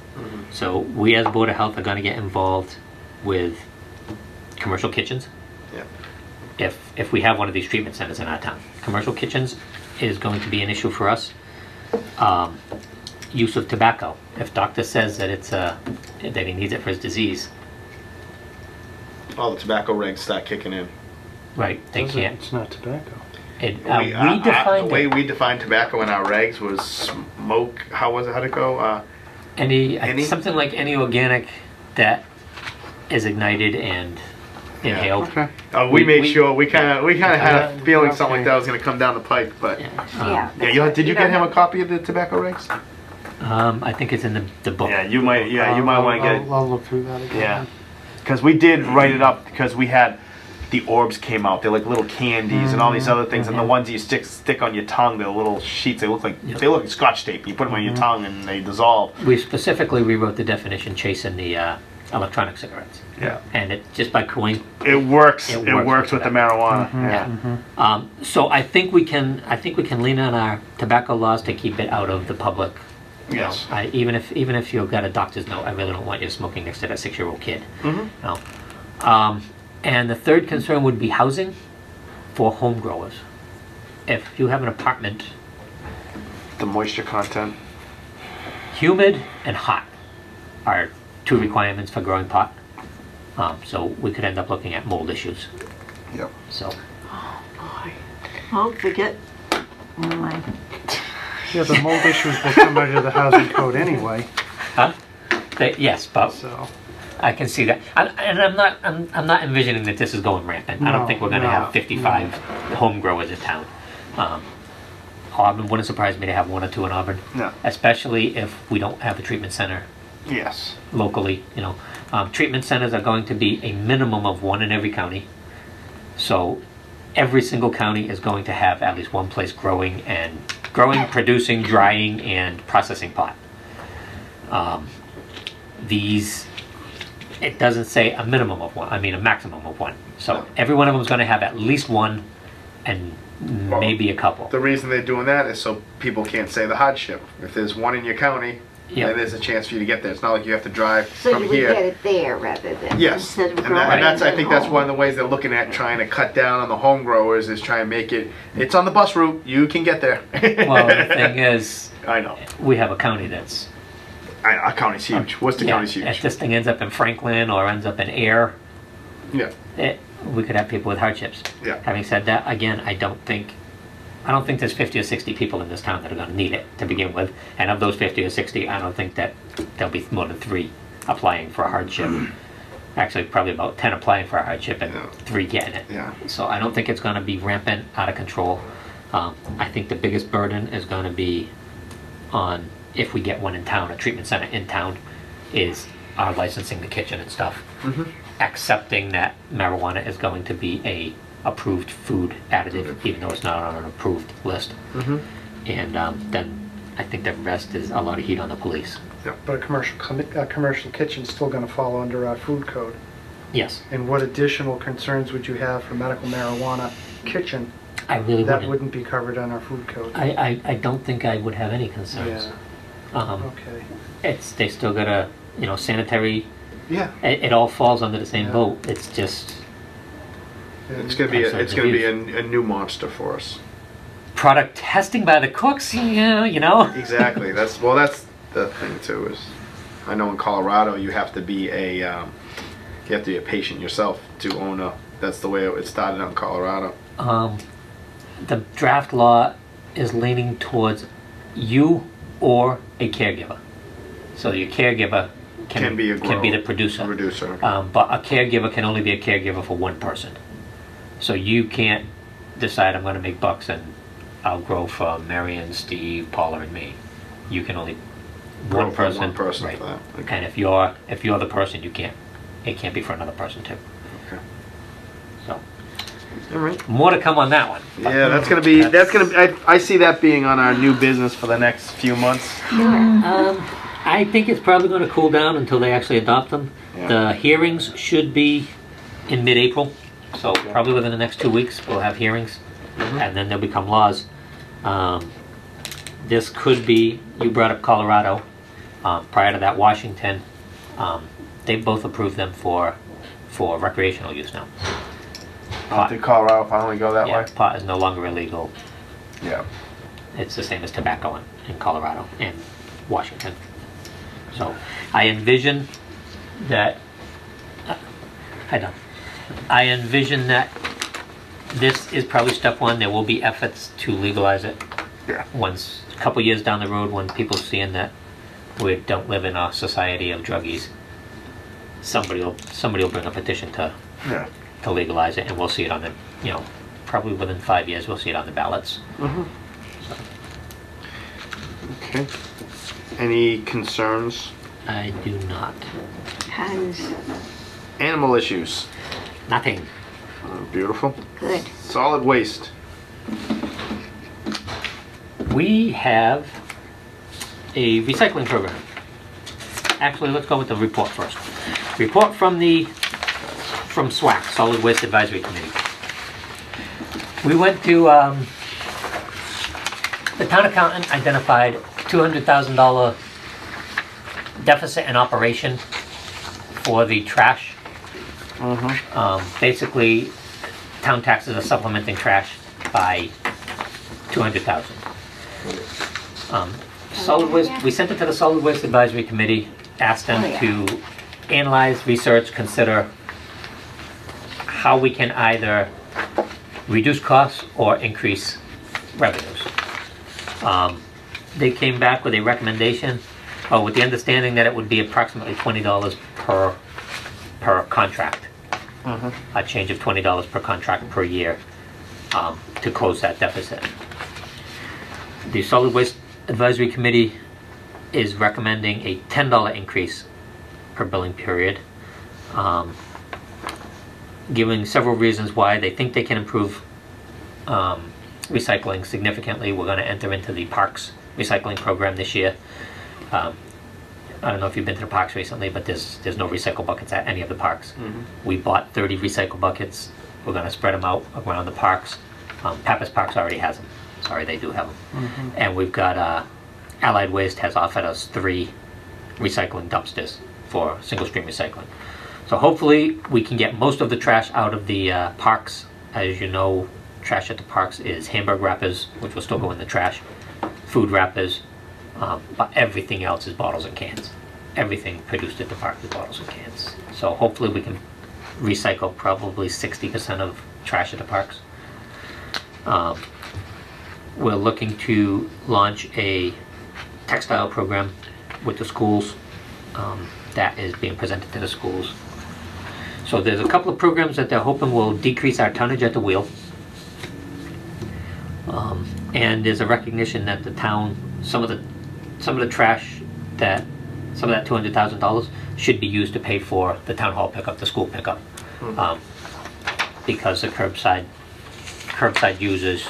So we as Board of Health are going to get involved with commercial kitchens. Yeah. If we have one of these treatment centers in our town. Commercial kitchens is going to be an issue for us. use of tobacco. If doctor says that that he needs it for his disease, All the tobacco regs start kicking in. right, they can't. It's not tobacco. We defined the way it. we defined tobacco in our regs was smoke. How'd it go? Any? Something like any organic that is ignited and inhaled. Okay. We made we- sure we kind of had a feeling something like Okay. that was going to come down the pike, but Yeah. Yeah. yeah. Did you get him a copy of the tobacco regs? I think it's in the book. Yeah, you might. Yeah, you might want to get it. I'll look through that again. Yeah, because we did write it up because we had the orbs came out. They're like little candies and all these other things, and the ones you stick on your tongue, they're little sheets. They look like Scotch tape. You put them on your tongue and they dissolve. We specifically rewrote the definition chasing the electronic cigarettes. Yeah, And it just by coincidence. it works. It It works works with with the marijuana. Yeah. So I think we can lean on our tobacco laws to keep it out of the public. You know, Yes. even if you've got a doctor's note, I really don't want you smoking next to that 6-year-old kid. Mhm. No. And the third concern would be housing for home growers. If you have an apartment, The moisture content. humid and hot are 2 requirements for growing pot. So we could end up looking at mold issues. Yep. So Oh, forget. Never mind. Yeah, the mold issues will come under the housing code anyway, yes, but so. I can see that, and I'm not envisioning that this is going rampant. I don't No, think we're going to no, have 55 home growers in town. Auburn wouldn't surprise me to have 1 or 2 in Auburn, No. especially if we don't have a treatment center Yes. locally. You know, treatment centers are going to be a minimum of 1 in every county. So every single county is going to have at least 1 place growing, producing, drying, and processing pot. It doesn't say a minimum of 1, I mean a maximum of 1. So every one of them is going to have at least 1 and maybe a couple. The reason they're doing that is so people can't say the hardship. If there's 1 in your county, Yep. then there's a chance for you to get there. It's not like you have to drive So from you would here. get it there rather than. Yes, Instead of and, growing and that's it I think that's home. one of the ways they're looking at trying to cut down on the home growers is try and make it. It's on the bus route. You can get there. Well, the thing is, I know. we have a county that's Our county's huge. Worcester County's if huge. this thing ends up in Franklin or ends up in Air, Yeah, we could have people with hardships. Yeah. Having said that, again, I don't think there's 50 or 60 people in this town that are going to need it to begin with. And of those 50 or 60, I don't think that there'll be more than 3 applying for a hardship. Actually, probably about 10 applying for a hardship and Yeah. 3 getting it. Yeah. So I don't think it's going to be rampant, out of control. I think the biggest burden is going to be on, if we get one in town, a treatment center in town, is our licensing the kitchen and stuff. Accepting that marijuana is going to be a approved food additive, even though it's not on an approved list. And then I think the rest is a lot of heat on the police. But a commercial kitchen's still gonna fall under our food code. Yes, And what additional concerns would you have for medical marijuana kitchen I really that wouldn't. wouldn't be covered on our food code? I don't think I would have any concerns. Okay. They still got a, sanitary, yeah. it all falls under the same Yeah. boat. It's just It's gonna be a new monster for us. product testing by the cooks, Exactly. That's the thing too. Is I know in Colorado you have to be a patient yourself to own a. That's the way it started out in Colorado. The draft law is leaning towards you or a caregiver. So your caregiver Can be a the producer. Producer. But a caregiver can only be a caregiver for 1 person. So you can't decide I'm going to make bucks and I'll grow for Marion, Steve, Paula, and me. You can only Grow one for person. one person right. for that. Okay. And if you're the person, you can't. It can't be for another person too. Okay. So All right. more to come on that one. Yeah, that's gonna be. I see that being on our new business for the next few months. I think it's probably going to cool down until they actually adopt them. Yeah. The hearings should be in mid-April, so probably within the next 2 weeks we'll have hearings, and then they'll become laws. This could be, you brought up Colorado, prior to that Washington, they both approved them for recreational use now. Did Colorado finally go that Yeah, way? pot is no longer illegal. Yeah. It's the same as tobacco in Colorado, and Washington. So I envision that, I envision that this is probably step one. There will be efforts to legalize it. Yeah. Once, a couple years down the road, when people seeing that we don't live in a society of druggies, somebody will bring a petition to Yeah. legalize it, and we'll see it on the, probably within 5 years, we'll see it on the ballots. Okay. Any concerns? I do not. Has, Animal issues. Nothing. Beautiful. good. Solid waste. We have a recycling program. Actually, let's go with the report first. Report from SWAC, Solid Waste Advisory Committee. We went to, the town accountant identified $200,000 deficit in operation for the trash. Basically, town taxes are supplementing trash by $200,000. Solid waste. We sent it to the Solid Waste Advisory Committee, asked them to analyze, research, consider how we can either reduce costs or increase revenues. They came back with a recommendation, with the understanding that it would be approximately $20 per contract. A change of $20 per contract per year to close that deficit. The Solid Waste Advisory Committee is recommending a $10 increase per billing period, giving several reasons why they think they can improve recycling significantly. We're going to enter into the parks recycling program this year. I don't know if you've been to the parks recently, but there's no recycle buckets at any of the parks. We bought 30 recycle buckets. We're going to spread them out around the parks. Pappas Parks already has them. Sorry, they do have them. And we've got Allied Waste has offered us 3 recycling dumpsters for single stream recycling. So hopefully we can get most of the trash out of the parks. As you know, trash at the parks is hamburger wrappers, which will still go in the trash, food wrappers, but everything else is bottles and cans. Everything produced at the park is bottles and cans. So hopefully we can recycle probably 60% of trash at the parks. We're looking to launch a textile program with the schools that is being presented to the schools. So there's a couple of programs that they're hoping will decrease our tonnage at the wheel. And there's a recognition that the town, some of the trash that, some of that $200,000 should be used to pay for the town hall pickup, the school pickup. Because the curbside users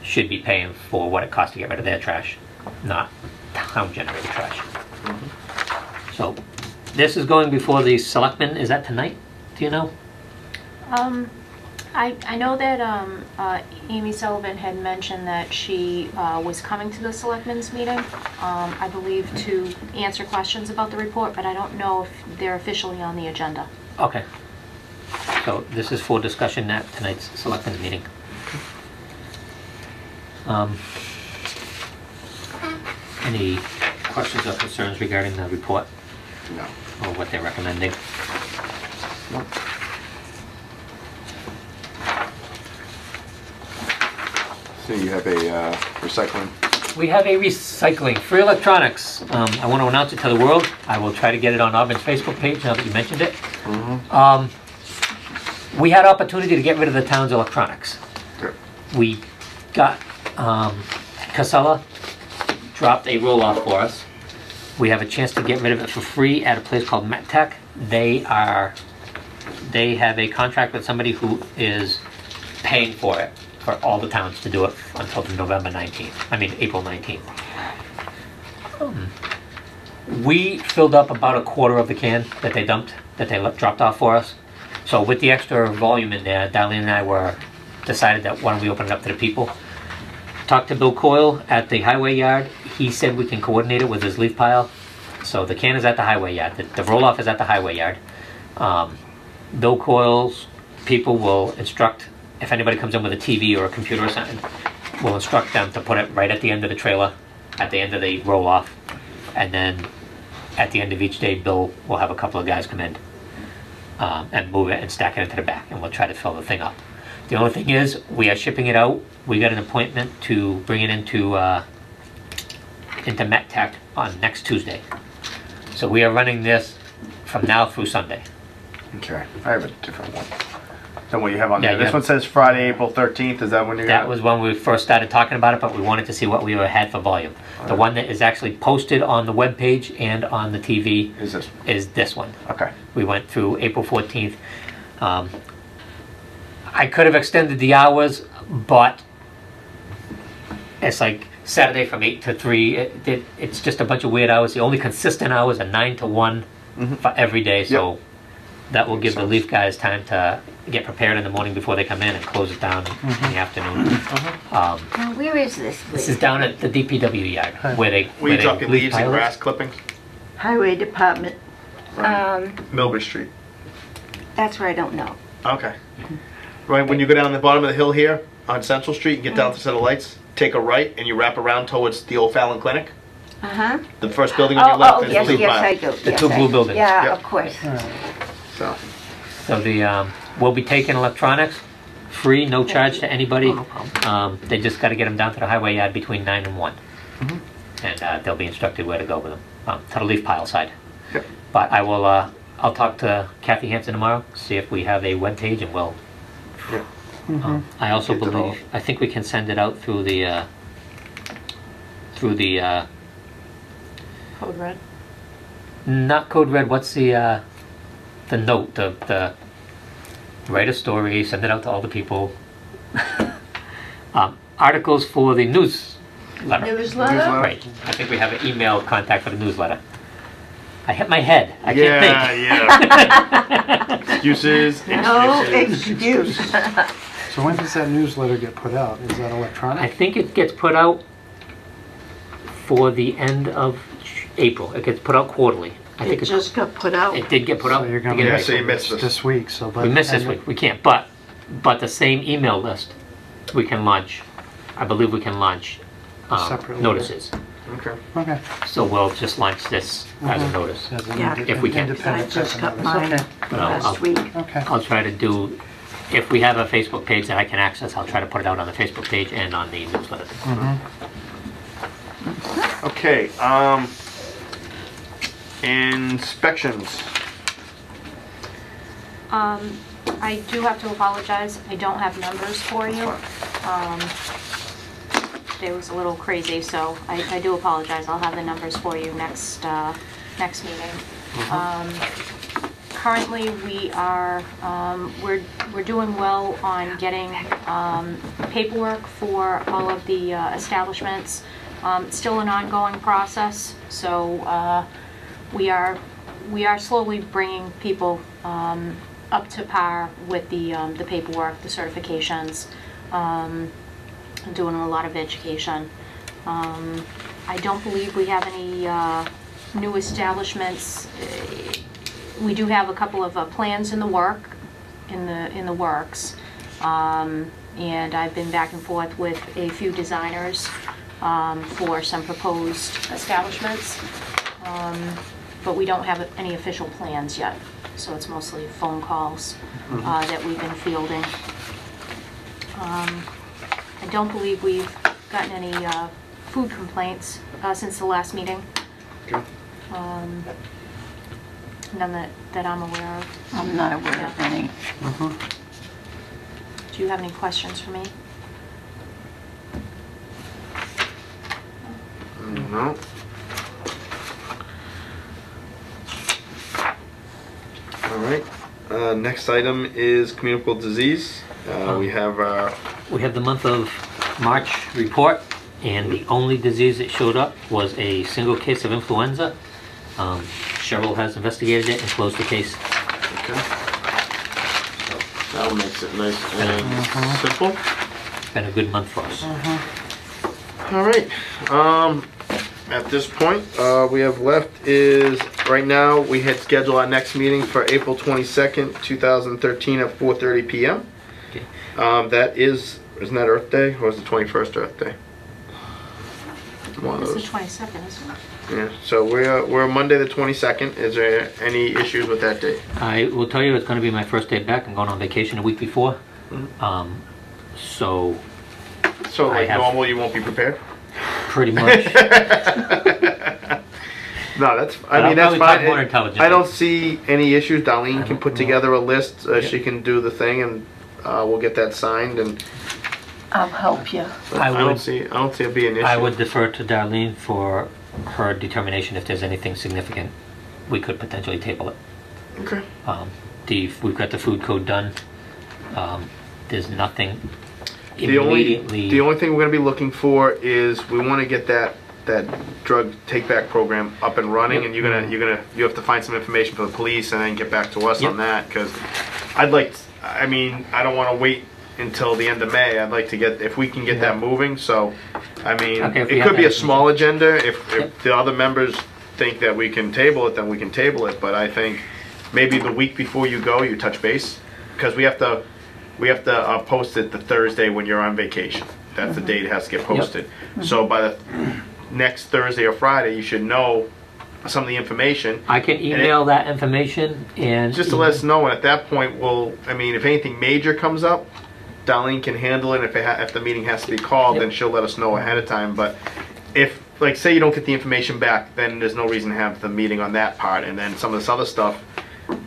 should be paying for what it costs to get rid of their trash, not town generated trash. So this is going before the selectmen. Is that tonight? Do you know? I know that Amy Sullivan had mentioned that she was coming to the selectmen's meeting, I believe, to answer questions about the report, but I don't know if they're officially on the agenda. Okay. So this is for discussion at tonight's selectmen's meeting. Any questions or concerns regarding the report? No. Or what they're recommending? No. So you have a recycling? We have a recycling, free electronics. I want to announce it to the world. I will try to get it on Auburn's Facebook page now that you mentioned it. We had opportunity to get rid of the town's electronics. Good. We got, Casella dropped a roll-off for us. We have a chance to get rid of it for free at a place called MetTech. They have a contract with somebody who is paying for it, for all the towns to do it until November 19th. I mean, April 19th. We filled up about a quarter of the can that they dumped, that they dropped off for us. So with the extra volume in there, Darlene and I decided that why don't we open it up to the people. Talked to Bill Coyle at the highway yard. He said we can coordinate it with his leaf pile. So the can is at the highway yard. The roll-off is at the highway yard. Bill Coyle's people will instruct, if anybody comes in with a TV or a computer or something, we'll instruct them to put it right at the end of the trailer, at the end of the roll-off. And then at the end of each day, Bill will have a couple of guys come in and move it and stack it into the back, and we'll try to fill the thing up. The only thing is, we are shipping it out. We got an appointment to bring it into MetTech on next Tuesday. So we are running this from now through Sunday. Okay, I have a different one than what you have on Yeah, there. This yeah. one says Friday, April 13th. Is that when you got That was when we first started talking about it, but we wanted to see what we had for volume. The one that is actually posted on the webpage and on the TV Is this? is this one. Okay. We went through April 14th. I could have extended the hours, but it's like Saturday from 8 to 3. It's just a bunch of weird hours. The only consistent hours are 9 to 1 for every day, so that will give the Leaf guys time to get prepared in the morning before they come in and close it down in the afternoon. Now, where is this, This please? is down at the DPW yard, where they Were you talking leaves and pile it. grass clippings? Highway Department. Millbury Street. That's where I don't know. Okay. Right when you go down the bottom of the hill here on Central Street and get down to the set of lights, take a right and you wrap around towards the old Fallon Clinic. Uh-huh. The first building on your left is yes, the leaf yes, pile. I do. The Yes, two I blue do. buildings. Yeah, Yep. of course. So, So we'll be taking electronics, free, no charge to anybody. They just got to get them down to the highway yard between 9 and 1. And they'll be instructed where to go with them, to the leaf pile side. Yep. But I will, I'll talk to Kathy Hansen tomorrow, see if we have a web page, and we'll. Yeah. I also Get it all. believe, I think we can send it out through the, Code Red. not Code Red, what's the note, the write a story, send it out to all the people. Articles for the newsletter. Newsletter? Right, I think we have an email contact for the newsletter. I hit my head, I can't think. Yeah. Excuses. No Excuses. excuse. So when does that newsletter get put out? Is that I electronic? think it gets put out for the end of April. It gets put out quarterly. I think It just got put out. it did get put out. So you're gonna beginning of Yeah, so you April. missed this. This week, so but. We missed this and week, we can't, but the same email list, we can launch, I believe we can launch Separately. notices. Okay. Okay. So we'll just launch this as a notice. As an Yeah. If we can. I Independent just type got of mine notice. last week. Okay. I'll try to do, if we have a Facebook page that I can access, I'll try to put it out on the Facebook page and on the newsletter. Okay. Inspections. I do have to apologize. I don't have numbers for you. It was a little crazy, so I do apologize. I'll have the numbers for you next meeting. Currently, we are we're doing well on getting paperwork for all of the establishments. It's still an ongoing process, so we are slowly bringing people up to par with the paperwork, the certifications, doing a lot of education. I don't believe we have any new establishments. We do have a couple of plans in the works, and I've been back and forth with a few designers for some proposed establishments, but we don't have any official plans yet. So it's mostly phone calls that we've been fielding. I don't believe we've gotten any food complaints since the last meeting. Okay. None that I'm aware of. I'm not aware of any. Do you have any questions for me? No. All right. Next item is communicable disease. We have We have the month of March report, and the only disease that showed up was a single case of influenza. Cheryl has investigated it and closed the case. okay. So that makes it nice and simple. It's been a good month for us. All right. At this point, we have left is right now we had scheduled our next meeting for April 22nd, 2013 at 4:30 p.m. Okay. That isn't that Earth Day or is the 21st Earth Day? one of It's the those. 22nd, isn't it? Yeah, so we're Monday the 22nd. Is there any issues with that date? I will tell you, it's going to be my first day back. I'm going on vacation a week before. So So I like have- normal, you won't be prepared? pretty much, No, that's, I'll I mean, that's probably talk fine. more intelligently. I don't see any issues. Darlene can put No. together a list. She can do the thing and we'll get that signed and I'll help you. I don't would- see it being an issue. I would defer to Darlene for her determination if there's anything significant. We could potentially table it. Okay. We've got the food code done. There's nothing The only immediately. thing we're gonna be looking for is we wanna get that drug take back program up and running, Yep. and you have to find some information for the police and then get back to us Yep. on that, because I don't wanna wait until the end of May. I'd like to get, if we can get that moving, so, I mean, Okay, if we it have could be that a small agenda. If Yep. the other members think that we can table it, then we can table it, but I think maybe the week before you go, you touch base, because we have to post it the Thursday when you're on vacation. That's the date it has to get posted. So by the next Thursday or Friday, you should know some of the information. I can email that information and Just to let us know, and at that point, if anything major comes up, Darlene can handle it. If the meeting has to be called, Yep. then she'll let us know ahead of time. But if, like, say you don't get the information back, then there's no reason to have the meeting on that part. And then some of this other stuff,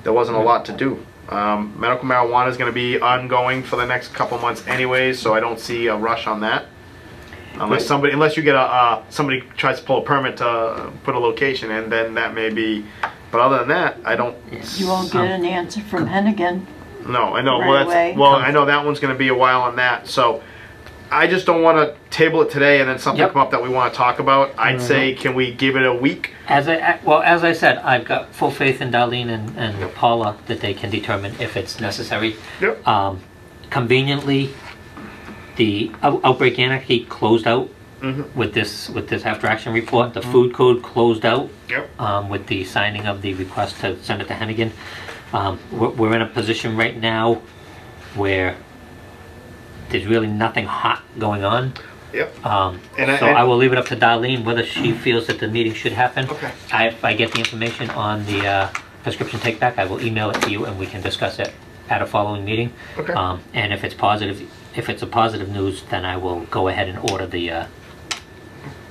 there wasn't a lot to do. Medical marijuana is going to be ongoing for the next couple months anyways, so I don't see a rush on that. Unless you get somebody tries to pull a permit to put a location in, then that may be. But other than that, I don't. You won't get an answer from Hennigan. No, I know. Right away. I know that one's going to be a while on that. So I just don't want to table it today and then something Yep. come up that we want to talk about. I'd say, can we give it a week? as I said, I've got full faith in Darlene and Paula that they can determine if it's necessary. Yep. Conveniently, the Outbreak Anarchy closed out Mhm. with this after action report. The food code closed out Yep. with the signing of the request to send it to Hennigan. We're in a position right now where there's really nothing hot going on. Yep. So I will leave it up to Darlene whether she feels that the meeting should happen. Okay. If I get the information on the prescription take back, I will email it to you and we can discuss it at a following meeting. Okay. And if it's a positive news, then I will go ahead and order the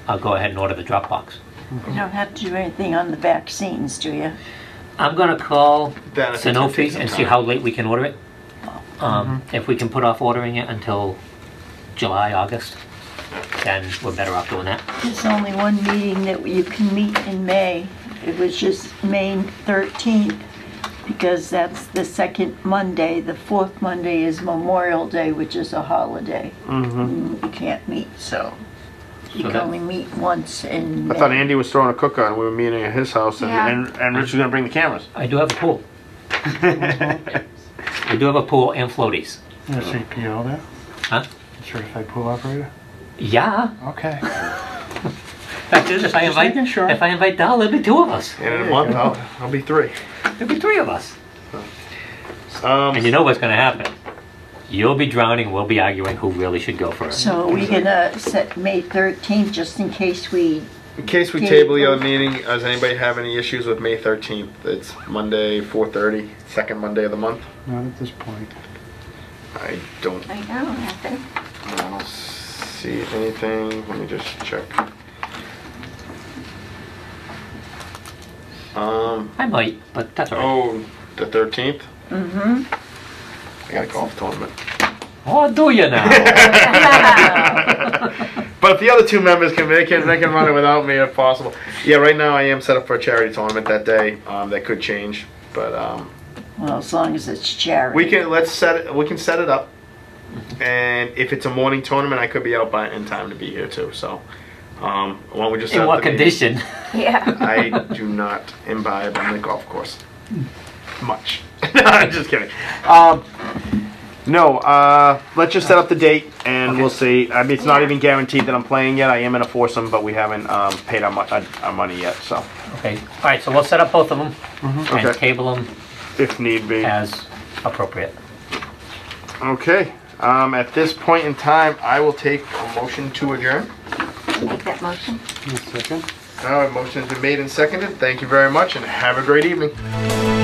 Dropbox. You don't have to do anything on the vaccines, do you? I'm gonna call Then if it can take Sanofi some and see time. how late we can order it. If we can put off ordering it until July, August, then we're better off doing that. There's only one meeting that you can meet in May. It was just May 13th, because that's the second Monday. The fourth Monday is Memorial Day, which is a holiday. You can't meet, so you So can that- only meet once in May. I thought Andy was throwing a cooker and we were meeting at his house, Yeah. and Rich was going to bring the cameras. I do have a pool. I do have a pool and floaties. You're a CPO there? Huh? Certified pool operator? Yeah. Okay. Fact is, if I making sure. invite Dal, there'll be two of us. And in a month, I'll be 3. There'll be three of us. Um, And you know what's gonna happen. You'll be drowning, we'll be arguing who really should go first. So are we gonna set May 13th just in case we, in case we table the other meeting, does anybody have any issues with May 13th? It's Monday, 4:30, second Monday of the month. Not at this point. I don't I know, nothing. see anything. Let me just check. I might, but that's alright. Oh, the 13th? I got a golf tournament. Oh, do you now? But if the other two members they can run it without me if possible. Yeah, right now I am set up for a charity tournament that day. That could change, but well, as long as it's charity. we can set it up. And if it's a morning tournament, I could be out in time to be here too. So, why don't we just set In up what the meeting? condition? Yeah. I do not imbibe on the golf course much. I'm just kidding. No, let's just set up the date and we'll see. I mean, it's not even guaranteed that I'm playing yet. I am in a foursome, but we haven't paid our money yet. So, Okay, alright, so we'll set up both of them and Okay. table them if need be. as appropriate. Okay. At this point in time, I will take a motion to adjourn. Make that motion. A second. All right, motion's been made and seconded. Thank you very much and have a great evening.